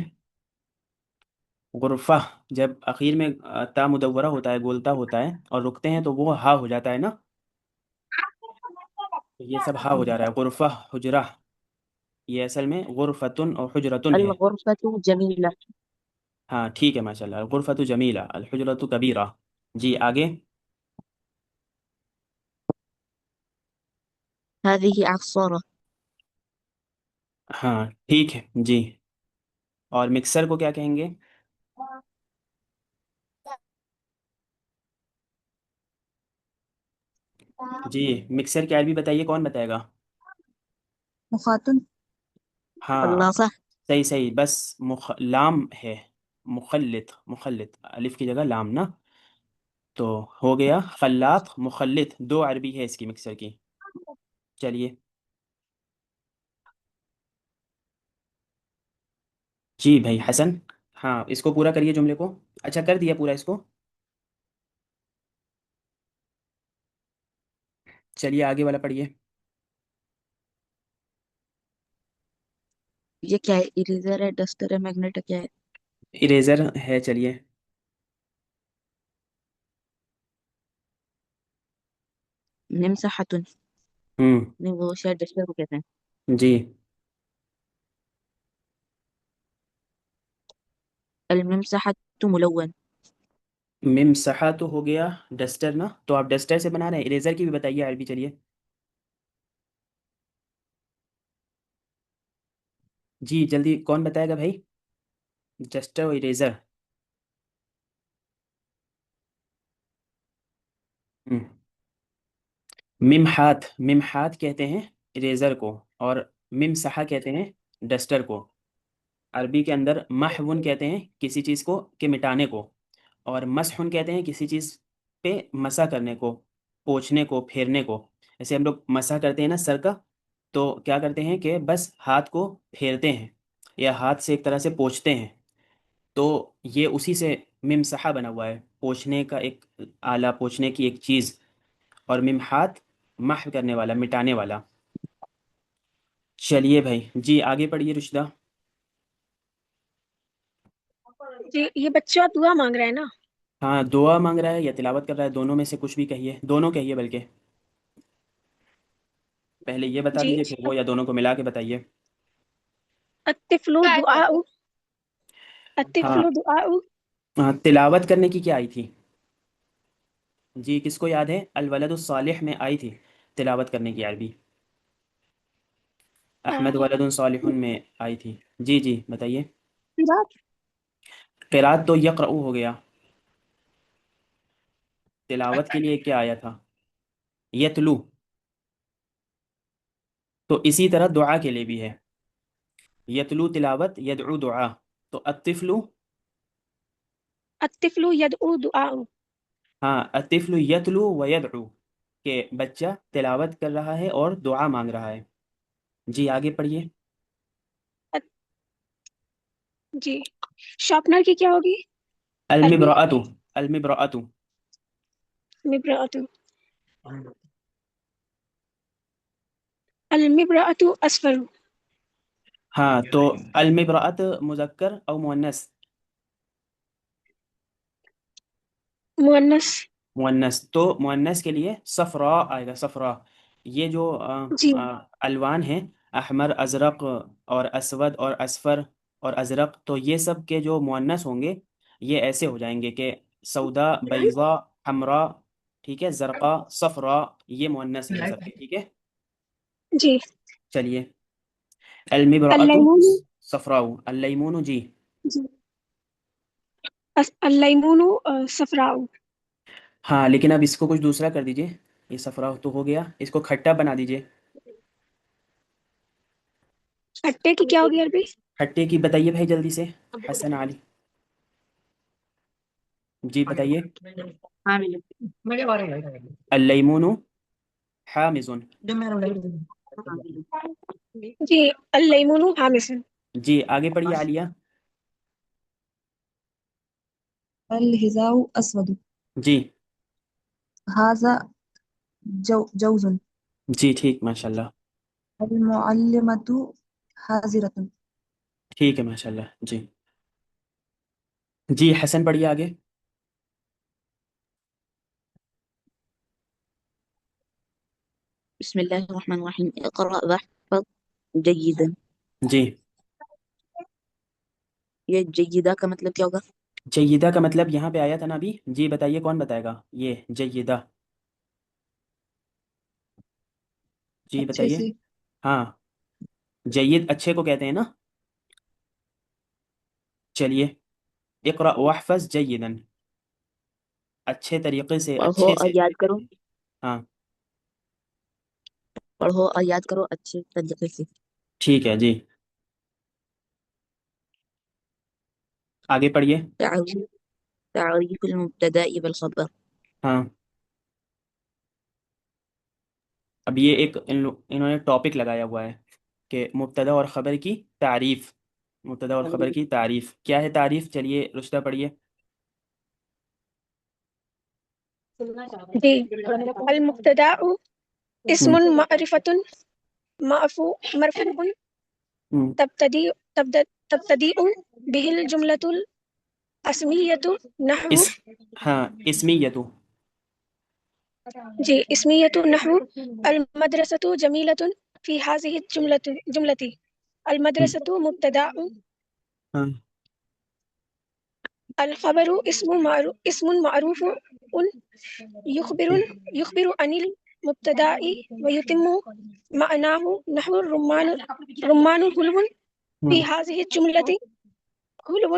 غرفہ جب اخیر میں تا مدورہ ہوتا ہے، گولتا ہوتا ہے اور رکتے ہیں تو وہ ہا ہو جاتا ہے نا، تو یہ سب ہا ہو جا رہا ہے. غرفہ حجرہ یہ اصل میں غرفتن اور حجرتن ہے. الغرفۃ جمیلہ. ہاں ٹھیک ہے ماشاء اللہ. الغرفۃ جمیلہ الحجرۃ کبیرہ. جی آگے. هذه عصارة. ہاں ٹھیک ہے جی. اور مکسر کو کیا کہیں گے؟ جی مکسر کی عربی بتائیے، کون بتائے گا؟ مخاطن ہاں خلاصہ. صحیح صحیح، بس لام ہے. مخلط مخلط الف کی جگہ لام نا، تو ہو گیا خلاط مخلط. دو عربی ہے اس کی مکسر کی. چلیے جی بھائی حسن. ہاں اس کو پورا کریے جملے کو. اچھا کر دیا پورا اس کو. چلیے آگے والا پڑھیے. یہ کیا ہے؟ اریزر ہے، ڈسٹر ہے، میگنیٹ ہے، کیا ہے؟ اریزر ہے. چلیے. ممسحۃ. ہوں نہیں وہ شاید ڈسٹر کو کہتے ہیں. جی الممسحۃ ملون. ممسحہ تو ہو گیا ڈسٹر نا، تو آپ ڈسٹر سے بنا رہے ہیں. اریزر کی بھی بتائیے عربی. چلیے جی جلدی کون بتائے گا بھائی؟ ڈسٹر و اریزر. ممحات ممحات کہتے ہیں اریزر کو، اور ممسحہ کہتے ہیں ڈسٹر کو. عربی کے اندر محون کہتے ہیں کسی چیز کو کہ مٹانے کو، اور مسحن کہتے ہیں کسی چیز پہ مسح کرنے کو، پوچھنے کو، پھیرنے کو. جیسے ہم لوگ مسح کرتے ہیں نا سر کا، تو کیا کرتے ہیں کہ بس ہاتھ کو پھیرتے ہیں یا ہاتھ سے ایک طرح سے پوچھتے ہیں. تو یہ اسی سے ممسحہ بنا ہوا ہے، پوچھنے کا ایک آلہ، پوچھنے کی ایک چیز. اور ممحات محو کرنے والا، مٹانے والا. چلیے بھائی جی آگے پڑھیے رشدہ. جی یہ بچہ دعا مانگ رہا ہے نا. ہاں دعا مانگ رہا ہے یا تلاوت کر رہا ہے، دونوں میں سے کچھ بھی کہیے. دونوں کہیے بلکہ پہلے یہ بتا جی دیجیے پھر وہ، یا دونوں کو ملا کے بتائیے. الطفل دعاء. ہاں الطفل دعاء. ہاں تلاوت کرنے کی کیا آئی تھی؟ جی کس کو یاد ہے؟ الولد الصالح میں آئی تھی تلاوت کرنے کی عربی. احمد ولد صالح میں آئی تھی. جی جی بتائیے. قراءت. قرات تو یقرأ ہو گیا. تلاوت کے لیے کیا آیا تھا؟ یتلو. تو اسی طرح دعا کے لیے بھی ہے، یتلو تلاوت، یدعو دعا. تو الطفل، الطفل يدعو دعاء. ہاں الطفل یتلو و یدعو، کہ بچہ تلاوت کر رہا ہے اور دعا مانگ رہا ہے. جی آگے پڑھیے. جی شارپنر کی کیا ہوگی عربی؟ المبرأۃ المبرأۃ. مبرأة. المبرأة أصفر. ہاں تو المبرأت مذکر او مؤنث؟ مؤنث. مؤنث، تو مؤنث کے لیے صفراء آئے گا، صفراء۔ یہ جو جی الوان ہیں، احمر، ازرق اور اسود اور اصفر اور ازرق، تو یہ سب کے جو مؤنث ہوں گے یہ ایسے ہو جائیں گے کہ سودا، بیضاء، حمراء، ٹھیک ہے، زرقاء، صفراء، یہ مؤنث ہیں سب کے، ٹھیک ہے۔ جی. چلیے، المبرأت اللیمون. صفراء، اللیمون، جی جی. اللیمون صفراء. ہاں، لیکن اب اس کو کچھ دوسرا کر دیجئے، یہ صفراء تو ہو گیا، اس کو کھٹا بنا دیجئے۔ کھٹے کی کیا ہوگی عربی؟ کھٹے کی بتائیے بھائی جلدی سے، حسن علی، جی بتائیے۔ اللیمون حامض، جی. اللیمون حامض. جی آگے پڑھیے عالیہ۔ الحذاء أسود. جی هذا جوز. جی ٹھیک، ماشاء اللہ، المعلمة حاضرة. ٹھیک ہے ماشاء اللہ، جی جی حسن پڑھیے آگے۔ بسم الله الرحمن الرحيم اقرأ واحفظ جيدا. جی یہ جیدہ کا مطلب کیا ہوگا؟ جیدہ کا مطلب یہاں پہ آیا تھا نا ابھی، جی بتائیے کون بتائے گا یہ جیدہ؟ جی اچھے بتائیے۔ سے. ہاں، جید اچھے کو کہتے ہیں نا۔ چلیے، اقرأ واحفظ جیدا، اچھے طریقے سے، پڑھو اچھے اور سے۔ یاد کرو، ہاں پڑھو اور یاد کرو اچھے طریقے سے۔ ٹھیک ہے، جی آگے پڑھیے۔ تعريف المبتدأ والخبر. ہاں، اب یہ ایک انہوں نے ٹاپک لگایا ہوا ہے کہ مبتدا اور خبر کی تعریف، مبتدا اور خبر کی تعریف کیا ہے؟ تعریف، چلیے رشتہ پڑھیے۔ جی. المبتدأ اسم ہم، معرفة مرفوع ہم، تبتدئ به الجملة الاسمية نحو. اس ہاں اسمیتو، جی. اسمية نحو المدرسة جميلة. في هذه جملة ہم، المدرسة مبتدأ. ہاں الخبر اسم معروف يخبر عن المبتدأ ويتم معناه نحو رمان حلو. ہم، في هذه الجملة حلو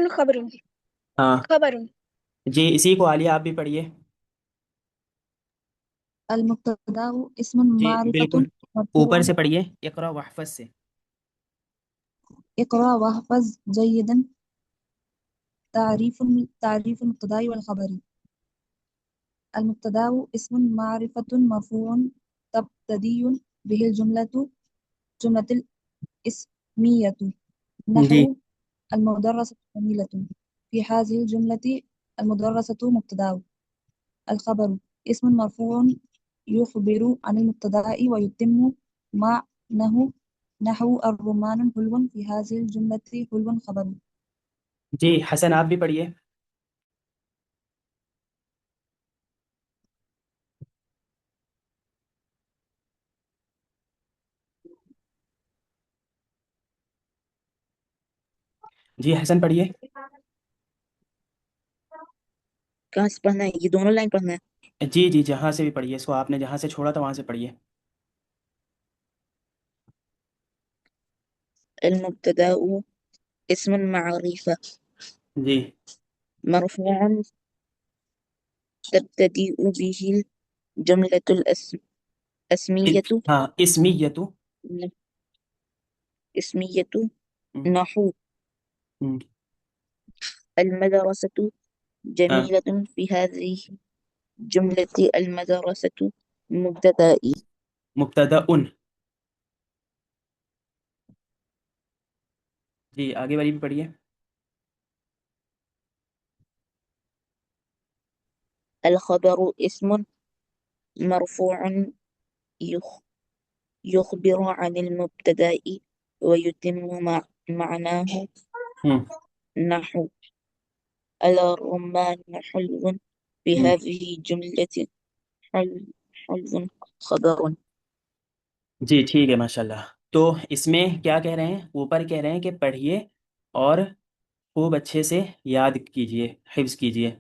ہاں خبر. جی اسی کو عالیہ آپ بھی پڑھیے۔ المبتدأ اسم جی بالکل، معرفة اوپر مرفوع. سے پڑھیے، اقرا واحفظ سے۔ اقرأ واحفظ جيدا. تعريف المبتدأ والخبر. المبتدأ اسم معرفة مرفوع تبتدئ به جملة الاسمية جی نحو المدرسة جميلة. في هذه الجملة المدرسة مبتدأ. الخبر اسم مرفوع يخبر عن المبتدأ ويتم معناه نحو الرمان حلو. في هذه الجملة حلو خبر. جی حسن آپ بھی پڑھیے۔ جی حسن پڑھیے۔ کہاں سے پڑھنا ہے؟ یہ دونوں لائن پڑھنا ہے؟ جی جی جہاں سے بھی پڑھیے، اس کو آپ نے جہاں سے چھوڑا تھا وہاں سے پڑھیے۔ المبتدأ اسم معرفة جی مرفوع تبتدئ به الجملة الاسمية ہاں اسمیتو، اسمية ہم، نحو ہم، المدرسة ہاں جميلة. في هذه الجملة المدرسة مبتدأ. مبتدا ان، جی آگے والی بھی پڑھیے۔ الخبر اسم مرفوع يخ- يخبر عن المبتدأ ويتم معناه، ہوں نحو الرمان حلو في ہوں هذه الجملة، حلو خبر. جی ٹھیک ہے ماشاء اللہ. تو اس میں کیا کہہ رہے ہیں؟ اوپر کہہ رہے ہیں کہ پڑھیے اور خوب اچھے سے یاد کیجئے، حفظ کیجئے.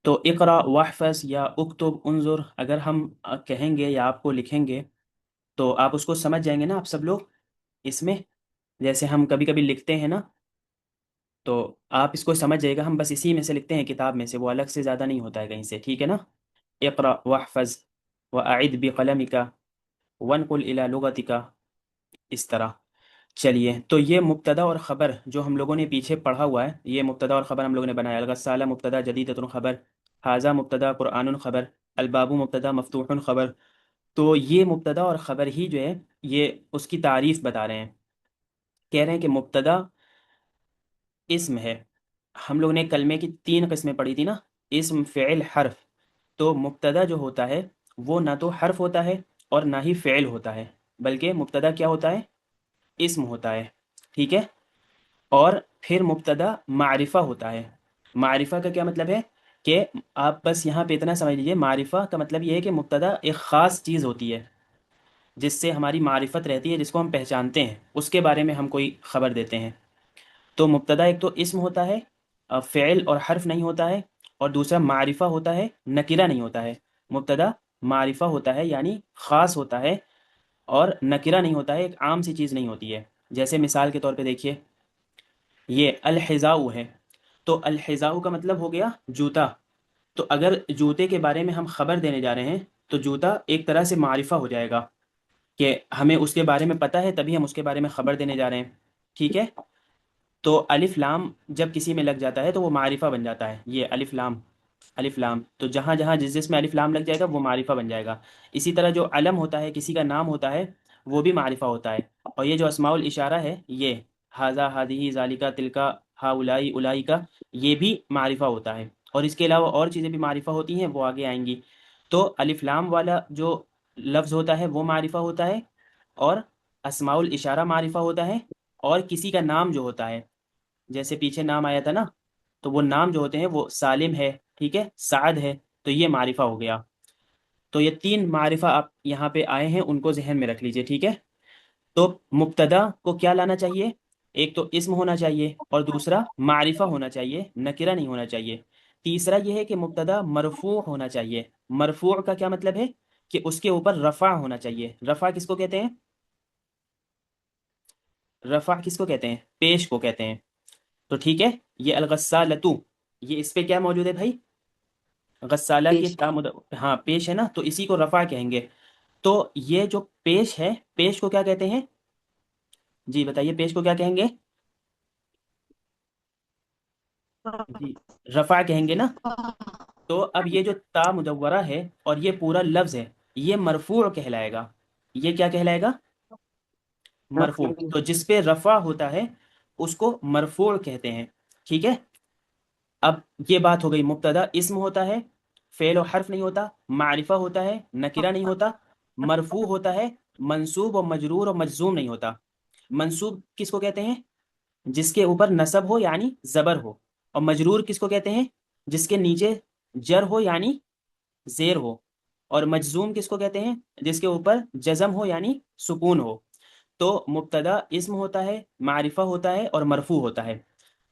تو اقرا واحفظ یا اکتب انظر اگر ہم کہیں گے یا آپ کو لکھیں گے تو آپ اس کو سمجھ جائیں گے نا آپ سب لوگ. اس میں جیسے ہم کبھی کبھی لکھتے ہیں نا تو آپ اس کو سمجھ جائے گا، ہم بس اسی میں سے لکھتے ہیں کتاب میں سے، وہ الگ سے زیادہ نہیں ہوتا ہے کہیں سے، ٹھیک ہے نا. اقرا واحفظ واعد بقلمک وانقل الى لغتک، اس طرح. چلیے تو یہ مبتدا اور خبر جو ہم لوگوں نے پیچھے پڑھا ہوا ہے، یہ مبتدا اور خبر ہم لوگوں نے بنایا. الغسالہ مبتدا جدیدۃ خبر، ھذا مبتدا قرآن خبر، الباب مبتدا مفتوح خبر. تو یہ مبتدا اور خبر ہی جو ہے یہ اس کی تعریف بتا رہے ہیں. کہہ رہے ہیں کہ مبتدا اسم ہے. ہم لوگ نے کلمے کی 3 قسمیں پڑھی تھی نا، اسم فعل حرف. تو مبتدا جو ہوتا ہے وہ نہ تو حرف ہوتا ہے اور نہ ہی فعل ہوتا ہے، بلکہ مبتدا کیا ہوتا ہے؟ اسم ہوتا ہے، ٹھیک ہے. اور پھر مبتدا معرفہ ہوتا ہے. معرفہ کا کیا مطلب ہے کہ آپ بس یہاں پہ اتنا سمجھ لیجیے، معرفہ کا مطلب یہ ہے کہ مبتدا ایک خاص چیز ہوتی ہے جس سے ہماری معرفت رہتی ہے، جس کو ہم پہچانتے ہیں، اس کے بارے میں ہم کوئی خبر دیتے ہیں. تو مبتدا ایک تو اسم ہوتا ہے، فعل اور حرف نہیں ہوتا ہے، اور دوسرا معرفہ ہوتا ہے، نکرہ نہیں ہوتا ہے. مبتدا معرفہ ہوتا ہے یعنی خاص ہوتا ہے، اور نکرہ نہیں ہوتا ہے، ایک عام سی چیز نہیں ہوتی ہے. جیسے مثال کے طور پہ دیکھیے، یہ الحذاء ہے، تو الحذاء کا مطلب ہو گیا جوتا. تو اگر جوتے کے بارے میں ہم خبر دینے جا رہے ہیں تو جوتا ایک طرح سے معرفہ ہو جائے گا کہ ہمیں اس کے بارے میں پتہ ہے، تبھی ہم اس کے بارے میں خبر دینے جا رہے ہیں، ٹھیک ہے. تو الف لام جب کسی میں لگ جاتا ہے تو وہ معرفہ بن جاتا ہے. یہ الف لام، الف لام، تو جہاں جہاں جس جس میں الف لام لگ جائے گا وہ معرفہ بن جائے گا. اسی طرح جو علم ہوتا ہے، کسی کا نام ہوتا ہے، وہ بھی معرفہ ہوتا ہے. اور یہ جو اسماء الاشارہ ہے، یہ ھذا ھذہ ذالک تلک ہؤلاء اولئک، یہ بھی معرفہ ہوتا ہے. اور اس کے علاوہ اور چیزیں بھی معرفہ ہوتی ہیں، وہ آگے آئیں گی. تو الف لام والا جو لفظ ہوتا ہے وہ معرفہ ہوتا ہے، اور اسماء الاشارہ معرفہ ہوتا ہے، اور کسی کا نام جو ہوتا ہے، جیسے پیچھے نام آیا تھا نا، تو وہ نام جو ہوتے ہیں وہ سالم ہے، ٹھیک ہے، سعد ہے، تو یہ معرفہ ہو گیا. تو یہ 3 معرفہ آپ یہاں پہ آئے ہیں، ان کو ذہن میں رکھ لیجئے، ٹھیک ہے. تو مبتدا کو کیا لانا چاہیے؟ ایک تو اسم ہونا چاہیے، اور دوسرا معرفہ ہونا چاہیے، نکرہ نہیں ہونا چاہیے. تیسرا یہ ہے کہ مبتدا مرفوع ہونا چاہیے. مرفوع کا کیا مطلب ہے کہ اس کے اوپر رفع ہونا چاہیے. رفع کس کو کہتے ہیں؟ رفع کس کو کہتے ہیں؟ پیش کو کہتے ہیں. تو ٹھیک ہے، یہ الغسالتو، یہ اس پہ کیا موجود ہے بھائی؟ غسالہ کی پیش. ہاں پیش ہے نا، تو اسی کو رفع کہیں گے. تو یہ جو پیش ہے، پیش کو کیا کہتے ہیں؟ جی بتائیے، پیش کو کیا کہیں گے؟ جی رفع کہیں گے نا. تو اب یہ جو تا مدورہ ہے اور یہ پورا لفظ ہے، یہ مرفوع کہلائے گا. یہ کیا کہلائے گا؟ مرفوع. تو جس پہ رفع ہوتا ہے اس کو مرفوع کہتے ہیں، ٹھیک ہے. اب یہ بات ہو گئی، مبتدا اسم ہوتا ہے، فعل و حرف نہیں ہوتا، معرفہ ہوتا ہے، نکرہ نہیں ہوتا، مرفوع ہوتا ہے، منصوب و مجرور و مجزوم نہیں ہوتا. منصوب کس کو کہتے ہیں؟ جس کے اوپر نصب ہو یعنی زبر ہو. اور مجرور کس کو کہتے ہیں؟ جس کے نیچے جر ہو یعنی زیر ہو. اور مجزوم کس کو کہتے ہیں؟ جس کے اوپر جزم ہو یعنی سکون ہو. تو مبتدا اسم ہوتا ہے، معرفہ ہوتا ہے، اور مرفوع ہوتا ہے.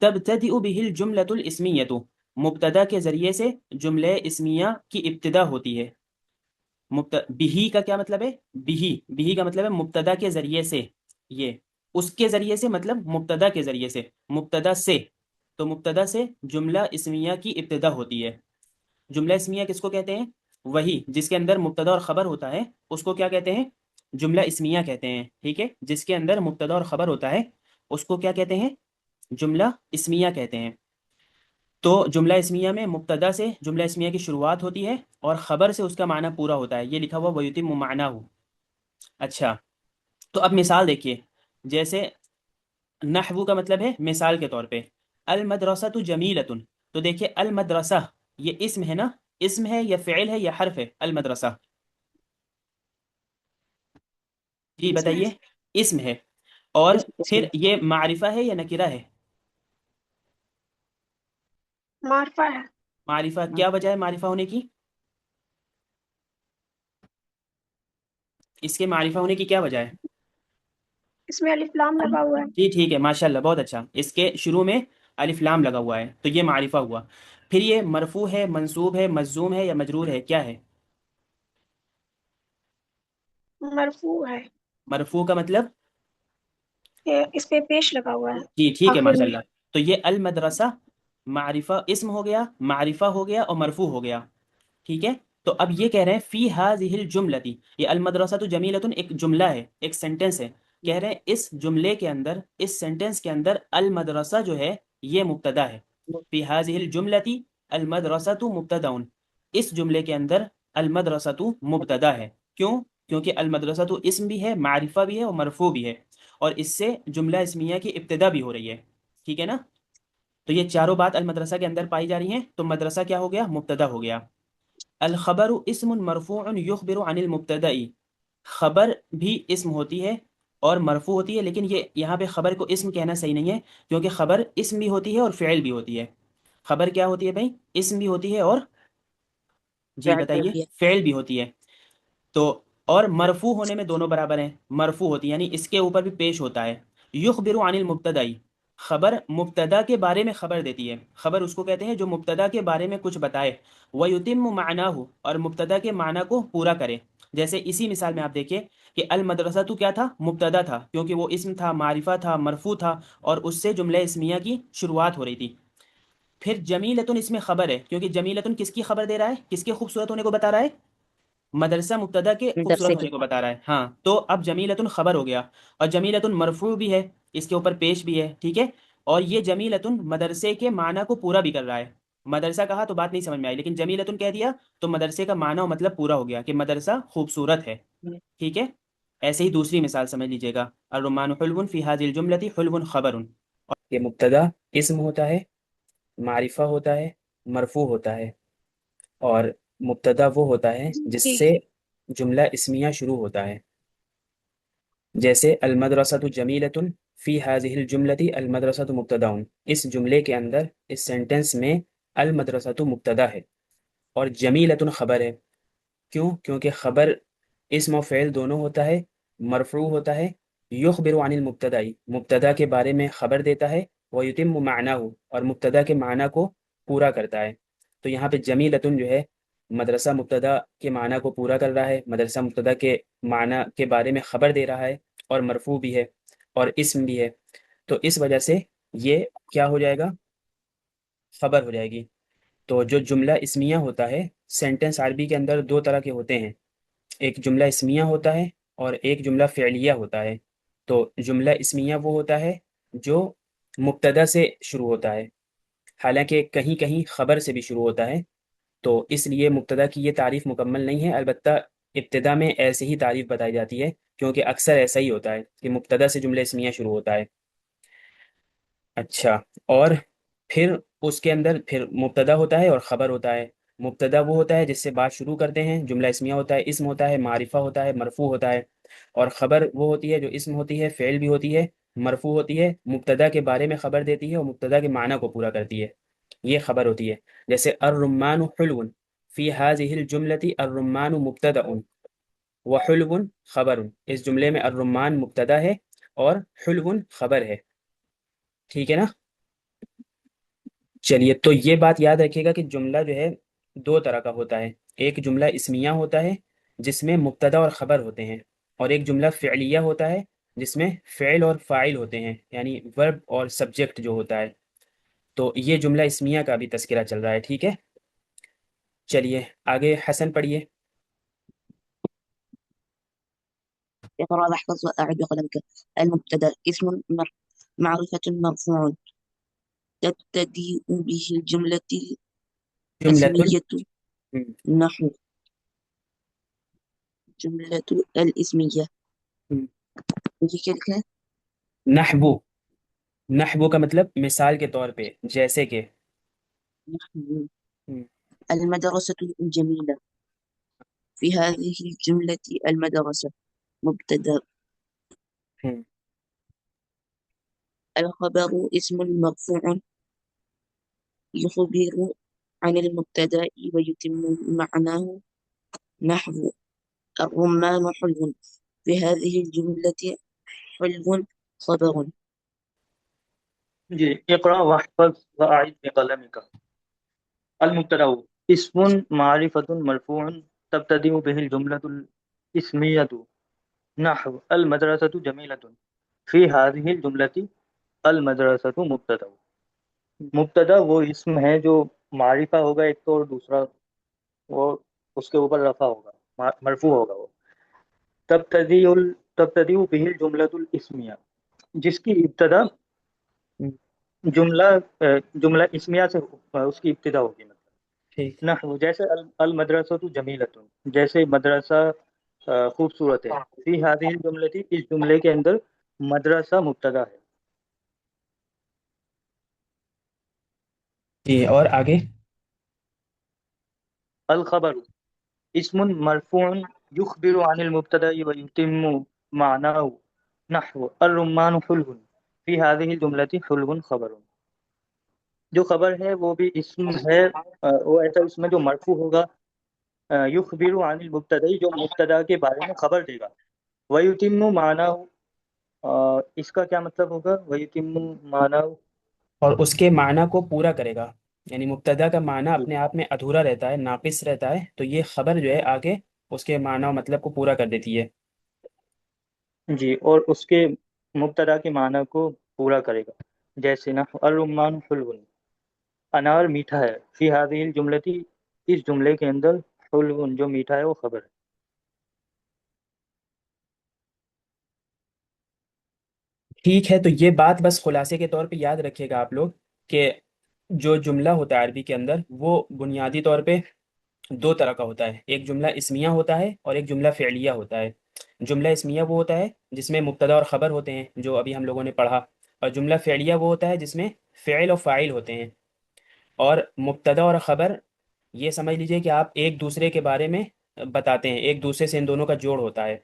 تبتدئ به الجملۃ الاسمیۃ، مبتدا کے ذریعے سے جملہ اسمیہ کی ابتدا ہوتی ہے. بہی کا کیا مطلب ہے؟ بہی کا مطلب ہے مبتدا کے ذریعے سے. یہ اس کے ذریعے سے مطلب مبتدا کے ذریعے سے، مبتدا سے. تو مبتدا سے جملہ اسمیہ کی ابتدا ہوتی ہے. جملہ اسمیہ کس کو کہتے ہیں؟ وہی جس کے اندر مبتدا اور خبر ہوتا ہے اس کو کیا کہتے ہیں؟ جملہ اسمیہ کہتے ہیں، ٹھیک ہے. جس کے اندر مبتدا اور خبر ہوتا ہے اس کو کیا کہتے ہیں؟ جملہ اسمیہ کہتے ہیں. تو جملہ اسمیہ میں مبتدا سے جملہ اسمیہ کی شروعات ہوتی ہے اور خبر سے اس کا معنی پورا ہوتا ہے. یہ لکھا ہوا وَيُتِمُّ مَعْنَاهُ. اچھا تو اب مثال دیکھیے، جیسے نحو کا مطلب ہے مثال کے طور پہ المدرسۃ جمیلۃ. تو دیکھیے المدرسہ یہ اسم ہے نا، اسم ہے یا فعل ہے یا حرف ہے؟ المدرسہ جی اسم ہے بتائیے، اسم ہے، اور اسم پھر یہ معرفہ ہے یا نکرہ ہے؟ معرفہ ہے معرفہ، کیا وجہ ہے معرفہ ہونے کی؟ اس کے معرفہ ہونے کی کیا وجہ ہے؟ اس میں الف لام لگا ہوا ہے جی ٹھیک ہے، ماشاء اللہ، بہت اچھا، اس کے شروع میں الف لام لگا ہوا ہے تو یہ معرفہ ہوا۔ پھر یہ مرفوع ہے، منصوب ہے، مجزوم ہے یا مجرور ہے، کیا ہے؟ مرفوع ہے مرفوع کا مطلب؟ اس پہ پیش لگا ہوا ہے جی ٹھیک ہے، آخر ماشاء میں اللہ، تو یہ المدرسہ معرفہ اسم ہو گیا، معرفہ ہو گیا اور مرفوع ہو گیا، ٹھیک ہے؟ تو اب یہ کہہ رہے ہیں فی ہذہ الجملتی، یہ المدرسۃ جمیلۃ ایک جملہ ہے، ایک سینٹنس ہے، کہہ رہے ہیں اس جملے کے اندر، اس سینٹنس کے اندر المدرسہ جو ہے یہ مبتدا ہے، فی ہذہ الجملتی المدرسۃ مبتدا، اس جملے کے اندر المدرسۃ مبتدا ہے، کیوں؟ کیونکہ المدرسۃ اسم بھی ہے، معرفہ بھی ہے اور مرفوع بھی ہے، اور اس سے جملہ اسمیہ کی ابتدا بھی ہو رہی ہے، ٹھیک ہے نا؟ تو یہ چاروں بات المدرسہ کے اندر پائی جا رہی ہیں، تو مدرسہ کیا ہو گیا؟ مبتدا ہو گیا۔ الخبر اسم مرفوع یخبر عن المبتدا، خبر بھی اسم ہوتی ہے اور مرفوع ہوتی ہے، لیکن یہ یہاں پہ خبر کو اسم کہنا صحیح نہیں ہے، کیونکہ خبر اسم بھی ہوتی ہے اور فعل بھی ہوتی ہے۔ خبر کیا ہوتی ہے بھائی؟ اسم بھی ہوتی ہے اور جی فعل بتائیے، بھی ہے فعل بھی ہوتی ہے، تو اور مرفوع ہونے میں دونوں برابر ہیں، مرفوع ہوتی ہے یعنی اس کے اوپر بھی پیش ہوتا ہے۔ یخبر عن المبتدائی، خبر مبتدا کے بارے میں خبر دیتی ہے، خبر اس کو کہتے ہیں جو مبتدا کے بارے میں کچھ بتائے، وَيُتِمُّ مَعْنَاهُ، اور مبتدا کے معنی کو پورا کرے۔ جیسے اسی مثال میں آپ دیکھیں کہ المدرسہ تو کیا تھا؟ مبتدا تھا، کیونکہ وہ اسم تھا، معرفہ تھا، مرفوع تھا، اور اس سے جملہ اسمیہ کی شروعات ہو رہی تھی۔ پھر جمیلتن اس میں خبر ہے، کیونکہ جمیلتن کس کی خبر دے رہا ہے؟ کس کے خوبصورت ہونے کو بتا رہا ہے؟ مدرسہ مبتدا کے مدرسے خوبصورت کی ہونے کو بتا رہا ہے، ہاں، تو اب جمیلتن خبر ہو گیا، اور جمیلتن مرفوع بھی ہے، اس کے اوپر پیش بھی ہے، ٹھیک ہے؟ اور یہ جمیلتن مدرسے کے معنی کو پورا بھی کر رہا ہے، مدرسہ کہا تو بات نہیں سمجھ میں آئی، لیکن جمیلتن کہہ دیا تو مدرسے کا معنی و مطلب پورا ہو گیا کہ مدرسہ خوبصورت ہے، ٹھیک ہے؟ ایسے ہی دوسری مثال سمجھ لیجیے گا، الرمان حلو فی هذه الجملة حلو خبر، یہ مبتدا اسم ہوتا ہے، معرفہ ہوتا ہے، مرفوع ہوتا ہے، اور مبتدا وہ ہوتا ہے جس جی سے جملہ اسمیہ شروع ہوتا ہے، جیسے المدرسۃ جمیلۃ فی هذه الجملۃ المدرسۃ مبتدا، اس جملے کے اندر، اس سینٹنس میں المدرسۃ مبتدا ہے اور جمیلۃ خبر ہے، کیوں؟ کیونکہ خبر اسم و فعل دونوں ہوتا ہے، مرفوع ہوتا ہے، یخبر عن المبتدا، مبتدا کے بارے میں خبر دیتا ہے، ویتم معناه، اور مبتدا کے معنی کو پورا کرتا ہے، تو یہاں پہ جمیلۃ جو ہے مدرسہ مبتدا کے معنی کو پورا کر رہا ہے، مدرسہ مبتدا کے معنی کے بارے میں خبر دے رہا ہے، اور مرفوع بھی ہے اور اسم بھی ہے، تو اس وجہ سے یہ کیا ہو جائے گا؟ خبر ہو جائے گی۔ تو جو جملہ اسمیہ ہوتا ہے، سینٹنس عربی کے اندر دو طرح کے ہوتے ہیں، ایک جملہ اسمیہ ہوتا ہے اور ایک جملہ فعلیہ ہوتا ہے۔ تو جملہ اسمیہ وہ ہوتا ہے جو مبتدا سے شروع ہوتا ہے، حالانکہ کہیں کہیں خبر سے بھی شروع ہوتا ہے، تو اس لیے مبتدا کی یہ تعریف مکمل نہیں ہے، البتہ ابتدا میں ایسے ہی تعریف بتائی جاتی ہے، کیونکہ اکثر ایسا ہی ہوتا ہے کہ مبتدا سے جملہ اسمیہ شروع ہوتا ہے۔ اچھا، اور پھر اس کے اندر پھر مبتدا ہوتا ہے اور خبر ہوتا ہے، مبتدا وہ ہوتا ہے جس سے بات شروع کرتے ہیں، جملہ اسمیہ ہوتا ہے، اسم ہوتا ہے، معرفہ ہوتا ہے، مرفوع ہوتا ہے، اور خبر وہ ہوتی ہے جو اسم ہوتی ہے، فعل بھی ہوتی ہے، مرفوع ہوتی ہے، مبتدا کے بارے میں خبر دیتی ہے اور مبتدا کے معنی کو پورا کرتی ہے، یہ خبر ہوتی ہے۔ جیسے الرمان حلو فی هذه الجملة الرمان مبتدا وحلو خبر، اس جملے میں الرمان مبتدا ہے اور حلو خبر ہے، ٹھیک ہے نا؟ چلیے، تو یہ بات یاد رکھیے گا کہ جملہ جو ہے دو طرح کا ہوتا ہے، ایک جملہ اسمیہ ہوتا ہے جس میں مبتدا اور خبر ہوتے ہیں، اور ایک جملہ فعلیہ ہوتا ہے جس میں فعل اور فاعل ہوتے ہیں، یعنی ورب اور سبجیکٹ جو ہوتا ہے، تو یہ جملہ اسمیہ کا بھی تذکرہ چل رہا ہے، ٹھیک ہے؟ چلیے آگے، حسن پڑھیے۔ اقرأ واحفظ وأعد بقلمك. المبتدأ اسم معرفة مرفوع تبتدئ به الجملة جملة الاسمية نحو جملة الاسمية. یہ کیا لکھا ہے؟ نحبو، نحبو کا مطلب مثال کے طور پہ، جیسے کہ نحو المدرسة الجميلة. في هذه الجملة المدرسة مبتدأ ہوں، الخبر اسم مرفوع يخبر عن المبتدأ ويتم معناه، نحو الرمان حلو. في هذه الجملة حلو خبر. جی اقرأ واحفظ وأعد بقلمك. المبتدأ اسم معرفة مرفوع تبتدئ به الجملة الاسمية، نحو المدرسة جميلة. في هذه الجملة المدرسة مبتدأ. مبتدا وہ اسم ہے جو معرفہ ہوگا ایک تو، اور دوسرا وہ اس کے اوپر رفع ہوگا، مرفوع ہوگا وہ. تبتدئ به الجملۃ الاسمیہ، جس کی ابتدا جملہ اسمیہ سے اس کی ابتدا ہوگی. مطلب ٹھیک. نحو جیسے المدرسۃ جمیلۃ، جیسے مدرسہ خوبصورت ہے. فی ہذہ الجملۃ، اس جملے کے اندر مدرسہ مبتدا ہے. جی اور آگے. الخبر اسم مرفوع يخبر عن المبتدا ويتم معناه، نحو الرمان حلو. في هذه الجملة حلو خبر. جو خبر ہے وہ بھی اسم ہے، وہ ایسا اسم ہے جو مرفوع ہوگا، یخبر عن المبتدا، جو مبتدا کے بارے میں خبر دے گا. ویتم معناه، اس کا کیا مطلب ہوگا؟ ویتم معناه، اور اس کے معنی کو پورا کرے گا. یعنی مبتدا کا معنی اپنے آپ میں ادھورا رہتا ہے، ناقص رہتا ہے، تو یہ خبر جو ہے آگے اس کے معنی و مطلب کو پورا کر دیتی ہے. جی اور اس کے مبتدا کے معنی کو پورا کرے گا. جیسے نحو الرمان حلو، انار میٹھا ہے. فی هذه الجملۃ، اس جملے کے اندر حلو جو میٹھا ہے وہ خبر ہے. ٹھیک ہے، تو یہ بات بس خلاصے کے طور پہ یاد رکھیے گا آپ لوگ کہ جو جملہ ہوتا ہے عربی کے اندر وہ بنیادی طور پہ دو طرح کا ہوتا ہے. ایک جملہ اسمیہ ہوتا ہے اور ایک جملہ فعلیہ ہوتا ہے. جملہ اسمیہ وہ ہوتا ہے جس میں مبتدا اور خبر ہوتے ہیں، جو ابھی ہم لوگوں نے پڑھا، اور جملہ فعلیہ وہ ہوتا ہے جس میں فعل اور فاعل ہوتے ہیں. اور مبتدا اور خبر یہ سمجھ لیجئے کہ آپ ایک دوسرے کے بارے میں بتاتے ہیں، ایک دوسرے سے ان دونوں کا جوڑ ہوتا ہے.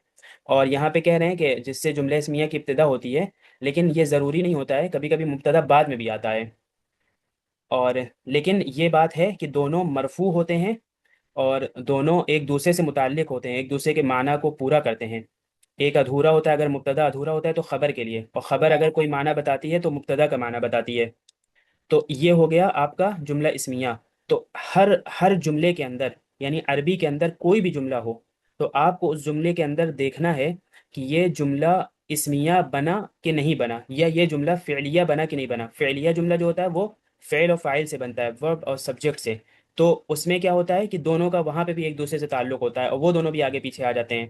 اور یہاں پہ کہہ رہے ہیں کہ جس سے جملہ اسمیہ کی ابتدا ہوتی ہے، لیکن یہ ضروری نہیں ہوتا ہے، کبھی کبھی مبتدا بعد میں بھی آتا ہے. اور لیکن یہ بات ہے کہ دونوں مرفوع ہوتے ہیں اور دونوں ایک دوسرے سے متعلق ہوتے ہیں، ایک دوسرے کے معنی کو پورا کرتے ہیں. ایک ادھورا ہوتا ہے، اگر مبتدا ادھورا ہوتا ہے تو خبر کے لیے، اور خبر اگر کوئی معنی بتاتی ہے تو مبتدا کا معنی بتاتی ہے. تو یہ ہو گیا آپ کا جملہ اسمیہ. تو ہر جملے کے اندر، یعنی عربی کے اندر کوئی بھی جملہ ہو تو آپ کو اس جملے کے اندر دیکھنا ہے کہ یہ جملہ اسمیہ بنا کہ نہیں بنا، یا یہ جملہ فعلیہ بنا کہ نہیں بنا. فعلیہ جملہ جو ہوتا ہے وہ فعل اور فاعل سے بنتا ہے، ورب اور سبجیکٹ سے. تو اس میں کیا ہوتا ہے کہ دونوں کا وہاں پہ بھی ایک دوسرے سے تعلق ہوتا ہے اور وہ دونوں بھی آگے پیچھے آ جاتے ہیں.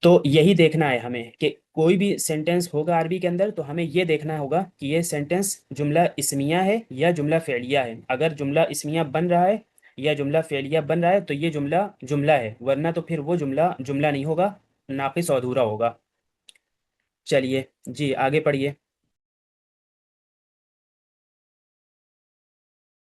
تو یہی دیکھنا ہے ہمیں کہ کوئی بھی سینٹنس ہوگا عربی کے اندر تو ہمیں یہ دیکھنا ہوگا کہ یہ سینٹنس جملہ اسمیہ ہے یا جملہ فعلیہ ہے. اگر جملہ اسمیہ بن رہا ہے یا جملہ فعلیہ بن رہا ہے تو یہ جملہ جملہ ہے، ورنہ تو پھر وہ جملہ جملہ نہیں ہوگا، ناقص اور ادھورا ہوگا. چلیے جی آگے پڑھیے.